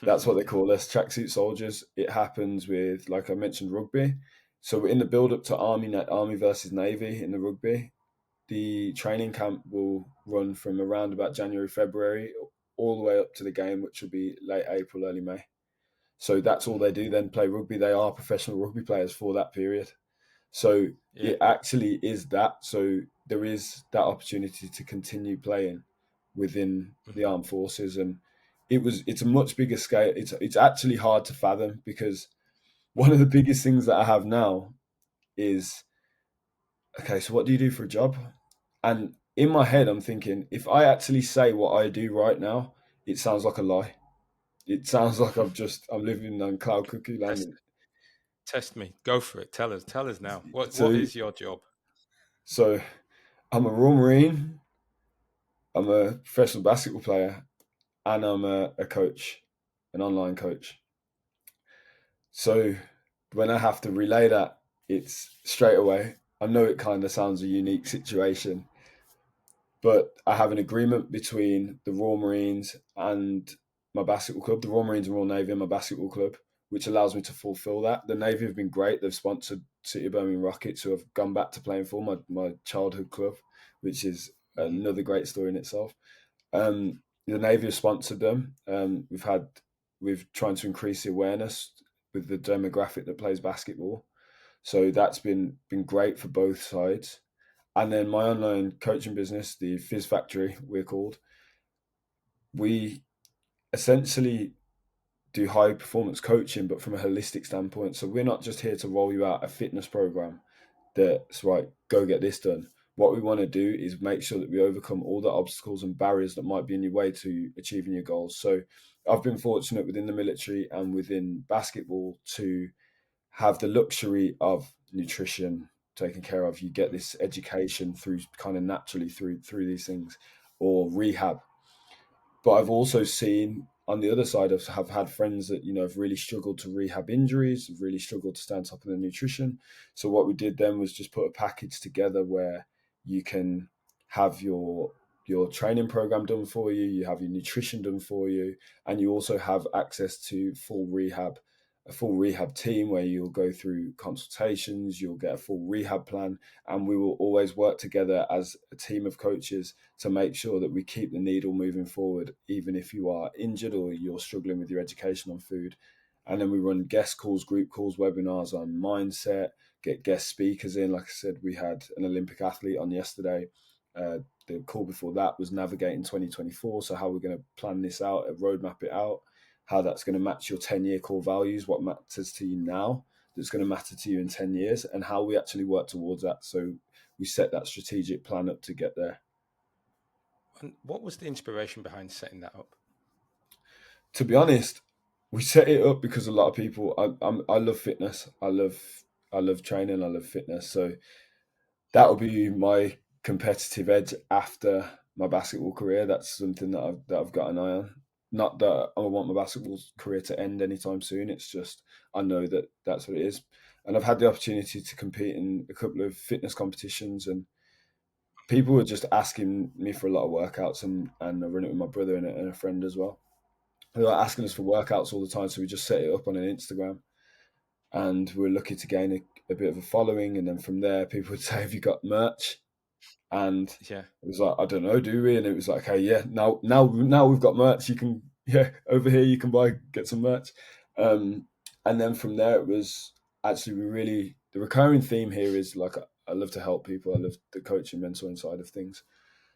That's what they call us, tracksuit soldiers. It happens with, like I mentioned, rugby. So in the build up to Army versus Navy in the rugby, the training camp will run from around about January, February, all the way up to the game, which will be late April, early May. So that's all they do then, play rugby. They are professional rugby players for that period. So Yeah. it actually is that. So there is that opportunity to continue playing within the Mhm. armed forces. And it's a much bigger scale. It's actually hard to fathom because one of the biggest things that I have now is, okay, so what do you do for a job? And in my head, I'm thinking, if I actually say what I do right now, it sounds like a lie. It sounds like I'm living on cloud cookie land. test test me. Go for it. Tell us now. What So, is your job? so I'm a Royal Marine. I'm a professional basketball player, and I'm a coach, an online coach. So when I have to relay that, it's straight away. I know it kind of sounds a unique situation, but I have an agreement between the Royal Marines and my basketball club, the Royal Marines and Royal Navy and my basketball club, which allows me to fulfill that. The Navy have been great. They've sponsored City of Birmingham Rockets, who have gone back to playing for my childhood club, which is Mhm. another great story in itself. The Navy have sponsored them. We've trying to increase the awareness with the demographic that plays basketball. So that's been great for both sides. And then my online coaching business, the Fizz Factory, we're called. We essentially do high performance coaching, but from a holistic standpoint. So we're not just here to roll you out a fitness program that's right, go get this done. What we want to do is make sure that we overcome all the obstacles and barriers that might be in your way to achieving your goals. So I've been fortunate within the military and within basketball to have the luxury of nutrition taken care of. You get this education through kind of naturally through these things, or rehab. But I've also seen on the other side of have had friends that have really struggled to rehab injuries, have really struggled to stay on top of their nutrition. So what we did then was just put a package together where you can have your training program done for you, you have your nutrition done for you, and you also have access to a full rehab team where you'll go through consultations, you'll get a full rehab plan, and we will always work together as a team of coaches to make sure that we keep the needle moving forward, even if you are injured or you're struggling with your education on food. And then we run guest calls, group calls, webinars on mindset, get guest speakers in. Like I said, we had an Olympic athlete on yesterday. The call before that was navigating 2024. So, how we're going to plan this out, roadmap it out, how that's going to match your 10-year core values, what matters to you now that's going to matter to you in 10 years, and how we actually work towards that. So, we set that strategic plan up to get there. And what was the inspiration behind setting that up? To be honest, we set it up because a lot of people. I love fitness. I love training. I love fitness. So that will be my competitive edge after my basketball career. That's something that I've got an eye on. Not that I want my basketball career to end anytime soon. It's just I know that that's what it is, and I've had the opportunity to compete in a couple of fitness competitions, and people were just asking me for a lot of workouts, and I run it with my brother and a friend as well. They were asking us for workouts all the time, so we just set it up on an Instagram, and we are lucky to gain a bit of a following. And then from there, people would say, "Have you got merch?" And Yeah. it was like, "I don't know, do we?" And it was like, "Okay, yeah, now we've got merch. You can over here you can get some merch." And then from there, it was actually the recurring theme here is like I love to help people. I love the coaching, mentoring side of things.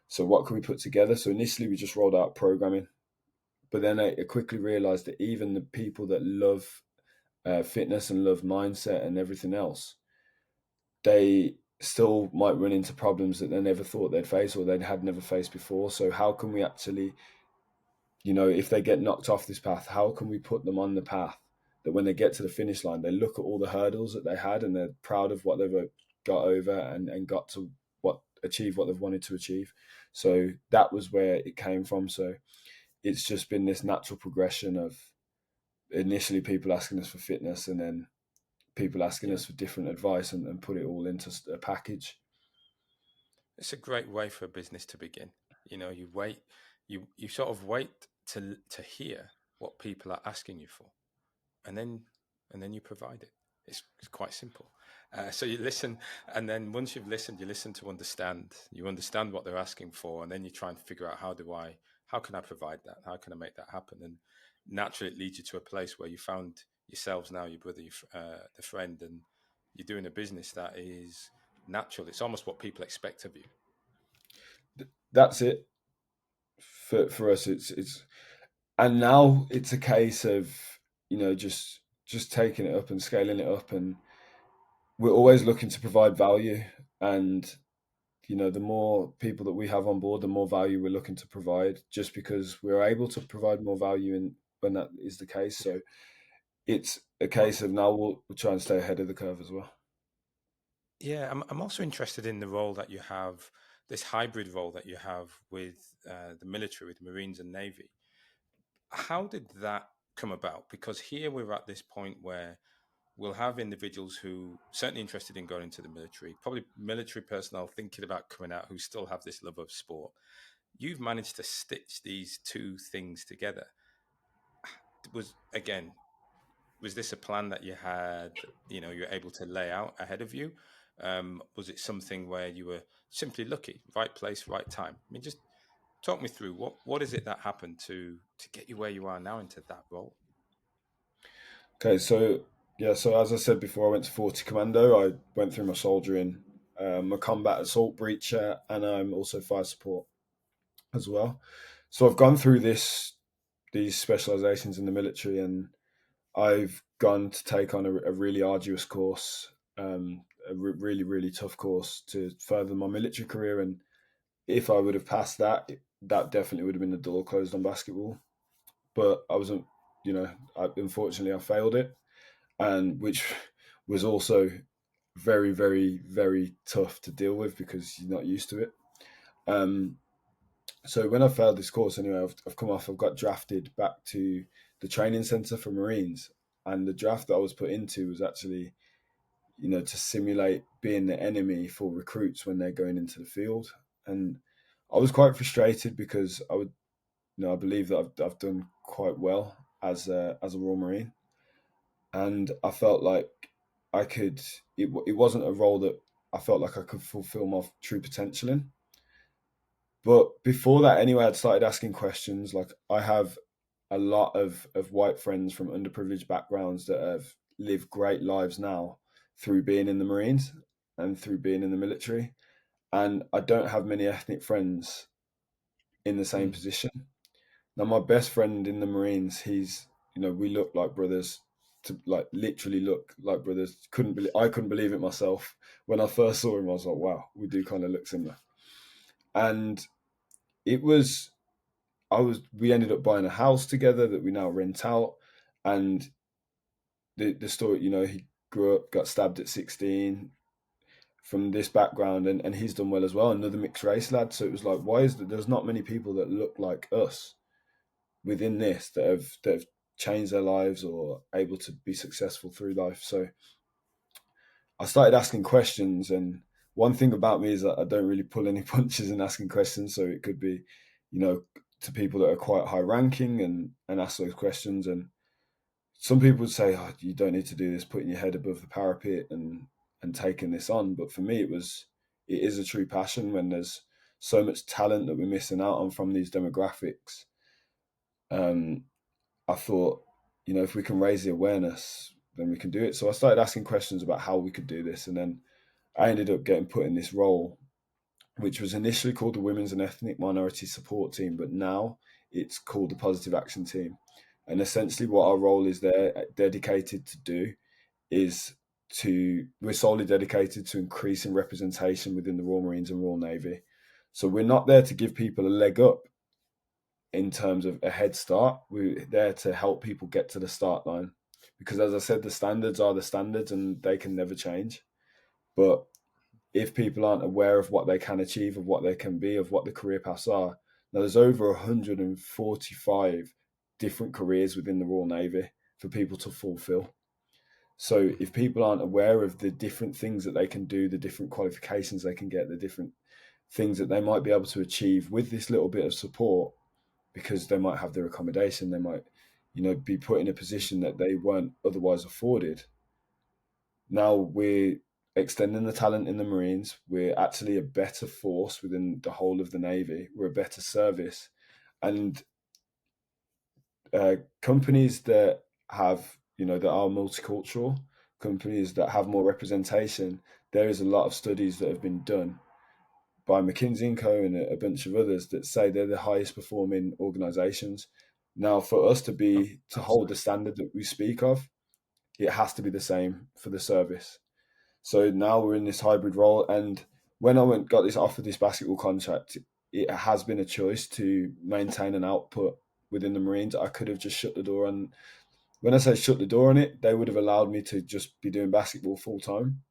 So what can we put together? So initially, we just rolled out programming, but then I quickly realized that even the people that love fitness and love mindset and everything else, they still might run into problems that they never thought they'd face or they had never faced before. So how can we actually, if they get knocked off this path, how can we put them on the path that when they get to the finish line, they look at all the hurdles that they had and they're proud of what they've got over and got to achieve what they've wanted to achieve. So that was where it came from. So it's just been this natural progression of initially people asking us for fitness and then people asking Yeah. us for different advice and put it all into a package. It's a great way for a business to begin. You wait, you sort of wait to hear what people are asking you for, and then you provide it. It's quite simple. So you listen, and then once you've listened, you listen to understand. You understand what they're asking for, and then you try and figure out how can I provide that? How can I make that happen? And naturally, it leads you to a place where you found yourselves now, your brother, the friend, and you're doing a business that is natural. It's almost what people expect of you. That's it for us. It's and now it's a case of just taking it up and scaling it up, and we're always looking to provide value. And the more people that we have on board, the more value we're looking to provide, just because we're able to provide more value in when that is the case. So it's a case of now we'll try and stay ahead of the curve as well. Yeah, I'm also interested in the role that you have, this hybrid role that you have with the military, with Marines and Navy. How did that come about? Because here we're at this point where we'll have individuals who certainly interested in going into the military, probably military personnel thinking about coming out who still have this love of sport. You've managed to stitch these two things together. Was this a plan that you had, you're able to lay out ahead of you? Was it something where you were simply lucky, right place, right time? I mean, just talk me through what is it that happened to get you where you are now into that role? Okay, so yeah, so as I said before, I went to 40 Commando. I went through my soldiering, my combat assault breacher, and I'm also fire support as well. So I've gone through these specializations in the military, and I've gone to take on a really arduous course, really really tough course to further my military career. And if I would have passed that, that definitely would have been the door closed on basketball. But I wasn't, unfortunately I failed it, and which was also very, very, very tough to deal with because you're not used to it. Um, so when I failed this course, anyway, I've come off. I've got drafted back to the training center for Marines, and the draft that I was put into was actually, to simulate being the enemy for recruits when they're going into the field. And I was quite frustrated because I believe that I've done quite well as a Royal Marine, and I felt like I could. It wasn't a role that I felt like I could fulfill my true potential in. But before that, anyway, I'd started asking questions. Like I have a lot of white friends from underprivileged backgrounds that have lived great lives now through being in the Marines and through being in the military. And I don't have many ethnic friends in the same Mm. position. Now, my best friend in the Marines, we look like brothers, to like literally look like brothers. I couldn't believe it myself when I first saw him. I was like, wow, we do kind of look similar. And it was, we ended up buying a house together that we now rent out. And the story, he grew up, got stabbed at 16 from this background, and he's done well as well. Another mixed race lad. So it was like, why is that? There's not many people that look like us within this that have changed their lives or able to be successful through life. So I started asking questions, and one thing about me is that I don't really pull any punches in asking questions. So it could be, to people that are quite high ranking and ask those questions. And some people would say, oh, you don't need to do this, putting your head above the parapet and taking this on. But for me, it is a true passion when there's so much talent that we're missing out on from these demographics. Um, I thought, if we can raise the awareness, then we can do it. So I started asking questions about how we could do this. And then I ended up getting put in this role, which was initially called the Women's and Ethnic Minority Support Team, but now it's called the Positive Action Team. And essentially, what our role is there dedicated to do is we're solely dedicated to increasing representation within the Royal Marines and Royal Navy. So we're not there to give people a leg up in terms of a head start. We're there to help people get to the start line because, as I said, the standards are the standards and they can never change. But if people aren't aware of what they can achieve, of what they can be, of what the career paths are, now there's over 145 different careers within the Royal Navy for people to fulfill. So if people aren't aware of the different things that they can do, the different qualifications they can get, the different things that they might be able to achieve with this little bit of support, because they might have their accommodation, they might, be put in a position that they weren't otherwise afforded. Now we're extending the talent in the Marines. We're actually a better force within the whole of the Navy. We're a better service, and companies that have, that are multicultural, companies that have more representation. There is a lot of studies that have been done by McKinsey and Co and a bunch of others that say they're the highest performing organizations. Now, for us Oh, to hold the absolutely. standard that we speak of, it has to be the same for the service. So now we're in this hybrid role, and when I got this offer, this basketball contract, it has been a choice to maintain an output within the Marines. I could have just shut the door, and when I say shut the door on it, they would have allowed me to just be doing basketball full time.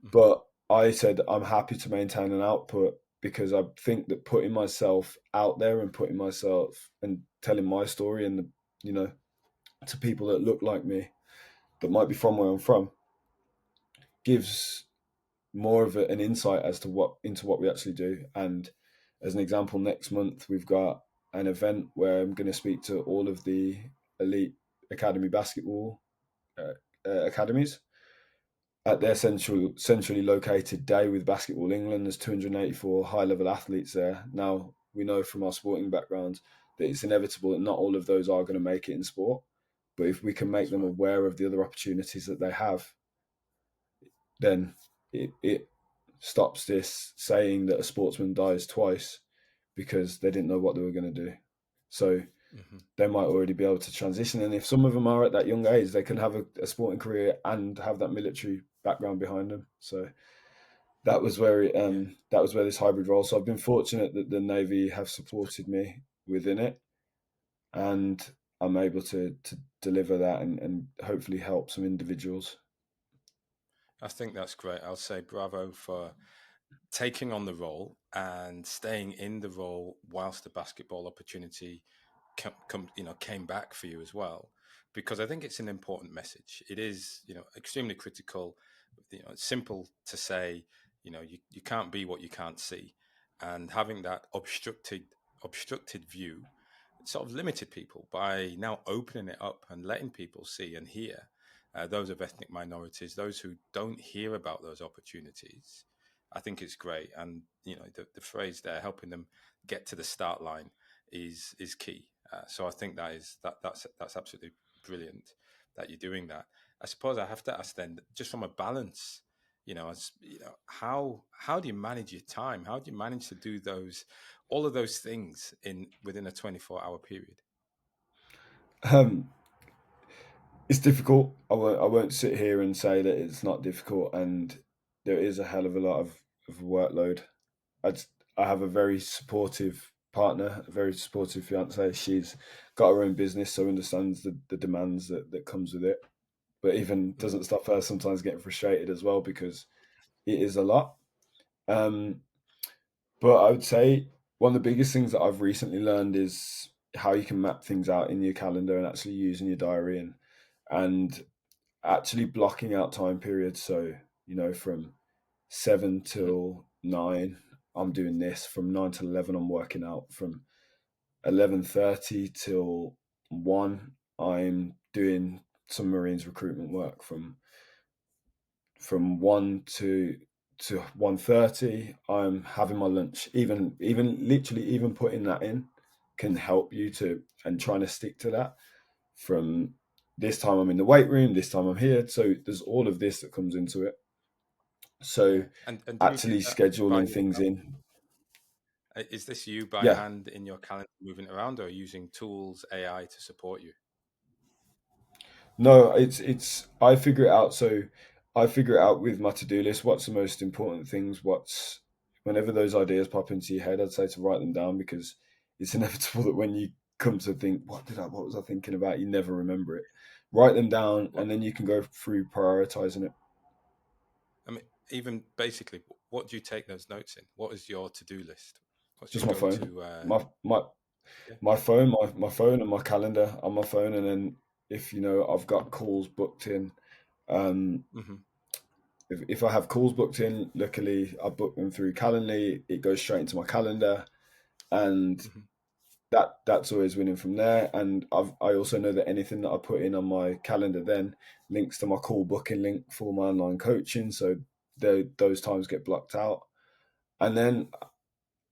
Hmm. But I said I'm happy to maintain an output because I think that putting myself out there and putting myself and telling my story and you know to people that look like me that might be from where I'm from gives more of an insight as to what we actually do. And as an example, next month we've got an event where I'm going to speak to all of the elite academy basketball uh, academies at their centrally located day with Basketball England. There's 284 high level athletes there. Now we know from our sporting backgrounds that it's inevitable that not all of those are going to make it in sport. But if we can make That's them right. aware of the other opportunities that they have, then it stops this saying that a sportsman dies twice because they didn't know what they were going to do. So Hmm. they might already be able to transition. And if some of them are at that young age, they can have a sporting career and have that military background behind them. So Yeah. that was where this hybrid role. So I've been fortunate that the Navy have supported me within it, and I'm able to deliver that and hopefully help some individuals. I think that's great. I'll say bravo for taking on the role and staying in the role whilst the basketball opportunity came back for you as well, because I think it's an important message. It is, extremely critical. It's simple to say, you can't be what you can't see, and having that obstructed view sort of limited people. By now opening it up and letting people see and hear, those of ethnic minorities, those who don't hear about those opportunities, I think it's great. And the phrase there, helping them get to the start line, is key. So I think that's absolutely brilliant that you're doing that. I suppose I have to ask then, just from a balance, how do you manage your time? How do you manage to do all of those things within a 24-hour period? Um, it's difficult. I won't sit here and say that it's not difficult, and there is a hell of a lot of workload. I'd, I have a very supportive partner, a very supportive fiance. She's got her own business, so understands the demands that comes with it. But even Mm, doesn't stop her sometimes getting frustrated as well because it is a lot. Um, but I would say one of the biggest things that I've recently learned is how you can map things out in your calendar and actually using your diary and actually blocking out time periods. So, from 7 till 9, I'm doing this. From 9 till 11, I'm working out. From 11:30 till 1, I'm doing some Marines recruitment work. From 1 to 1:30, I'm having my lunch. Even literally even putting that in can help you to and trying to stick to that. From this time I'm in the weight room, this time I'm here. So there's all of this that comes into it. So yeah, and do you do actually that by scheduling things yourself? in. Is this you by Yeah, hand in your calendar moving it around, or using tools, AI to support you? no, it's I figure it out. So I figure it out with my to do list. What's the most important things? What's whenever those ideas pop into your head, I'd say to write them down because it's inevitable that when you come to think, what was I thinking about? You never remember it. Write them down, What and then you can go through prioritizing it. I mean, even basically, what do you take those notes in? What is your to-do list? What's your Just my phone, go-to? my my Yeah. my phone, my phone, and my calendar on my phone, and then if I've got calls booked in, um, Hmm. if I have calls booked in, luckily I book them through Calendly. It goes straight into my calendar, and Hmm. that's always winning from there. And I also know that anything that I put in on my calendar then links to my call booking link for my online coaching, so those times get blocked out. And then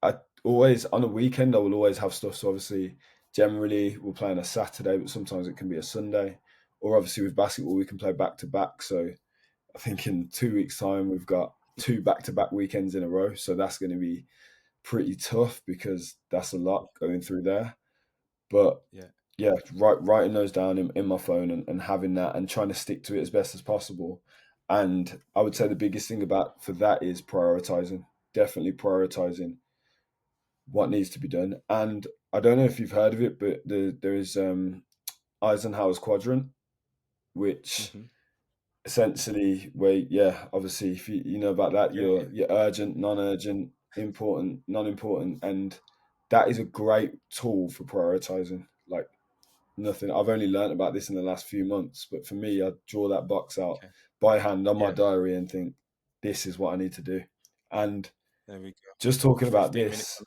I always on a weekend I will always have stuff. So obviously, generally we'll play on a Saturday, but sometimes it can be a Sunday. Or obviously with basketball we can play back to back. So I think in 2 weeks' time we've got two back to back weekends in a row. So that's going to be pretty tough because that's a lot going through there. But Yeah. yeah, writing those down in my phone and having that and trying to stick to it as best as possible. And I would say the biggest thing about for that is prioritizing. Definitely prioritizing what needs to be done. And I don't know if you've heard of it, but there is Eisenhower's quadrant, which Hmm. essentially where obviously if you know about that, Yeah. Yeah. you're urgent, non-urgent, important, non-important, and that is a great tool for prioritizing. Like nothing. I've only learned about this in the last few months, but for me, I draw that box out Okay. by hand on my Yeah. diary and think, this is what I need to do. And There we go. just talking about 15 minutes this, on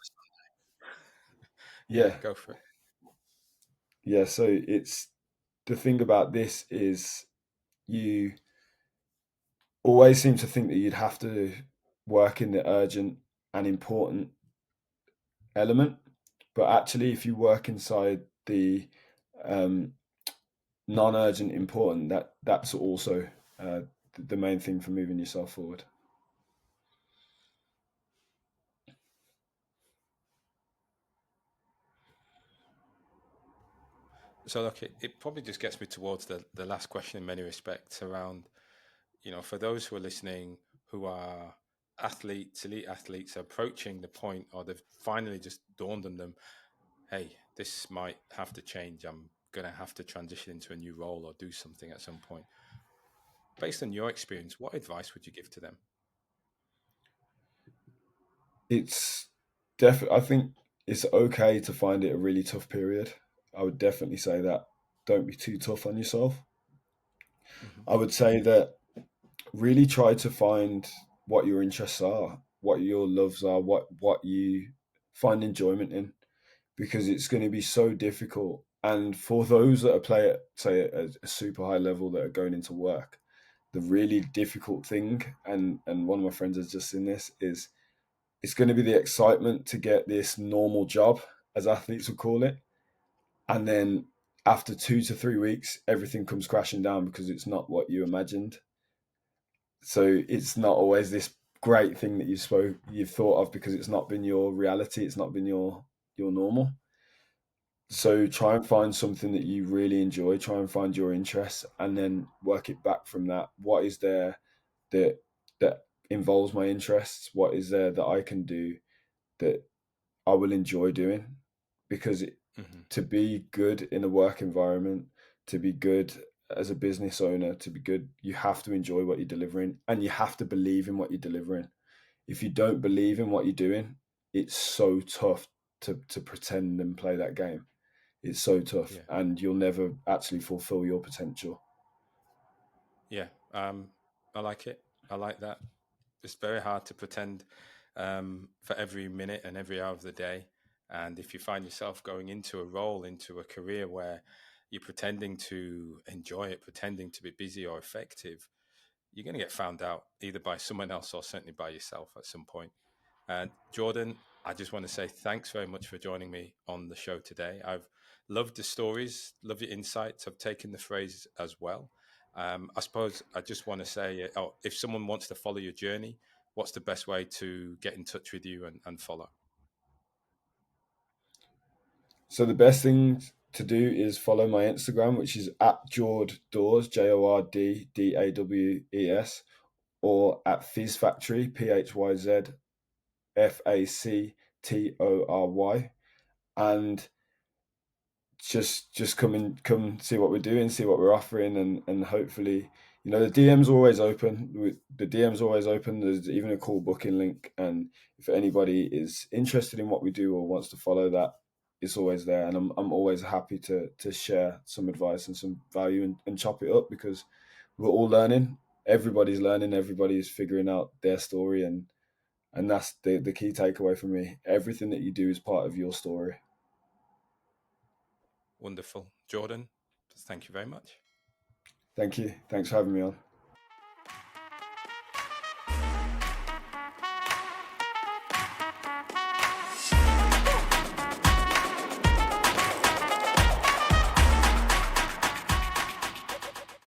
the Yeah. yeah, Go for it. yeah. So it's the thing about this is you always seem to think that you'd have to work in the urgent and important element, but actually, if you work inside the um, non-urgent important, that's also uh, the main thing for moving yourself forward. So look, it probably just gets me towards the last question in many respects around, for those who are listening who are athletes, elite athletes, approaching the point, or they've finally just dawned on them, hey, this might have to change. I'm going to have to transition into a new role or do something at some point. Based on your experience, what advice would you give to them? It's definitely. I think it's okay to find it a really tough period. I would definitely say that. Don't be too tough on yourself. Hmm. I would say that really try to find what your interests are, what your loves are, what you find enjoyment in, because it's going to be so difficult. And for those that are play at say at a super high level that are going into work, the really difficult thing, and one of my friends has just seen this, is it's going to be the excitement to get this normal job, as athletes would call it, and then after 2 to 3 weeks, everything comes crashing down because it's not what you imagined. So it's not always this great thing that you've thought of because it's not been your reality, it's not been your normal. So try and find something that you really enjoy, try and find your interests, and then work it back from that. What is there that that involves my interests? What is there that I can do that I will enjoy doing? Because Hmm. to be good in a work environment, to be good as a business owner, to be good, you have to enjoy what you're delivering and you have to believe in what you're delivering. If you don't believe in what you're doing, it's so tough to pretend and play that game. It's so tough, Yeah. and you'll never actually fulfill your potential. Yeah. I like it. I like that. It's very hard to pretend for every minute and every hour of the day. And if you find yourself going into a role, into a career where you're pretending to enjoy it, pretending to be busy or effective, you're going to get found out either by someone else or certainly by yourself at some point. And Jordan, I just want to say thanks very much for joining me on the show today. I've loved the stories, love your insights. I've taken the phrase as well. I suppose I just want to say, if someone wants to follow your journey, what's the best way to get in touch with you and follow? So the best thing to do is follow my Instagram, which is at Jordan Dawes, JordDaWes, or at Fizz Factory, PhyzFactory, and just come see what we're doing, see what we're offering, and hopefully, the DM's always open. The DM's always open. There's even a cool booking link, and if anybody is interested in what we do or wants to follow that, it's always there. And I'm always happy to share some advice and some value, and chop it up, because we're all learning. Everybody's learning. Everybody's figuring out their story, and that's the key takeaway for me. Everything that you do is part of your story. Wonderful. Jordan, thank you very much. Thank you. Thanks for having me on.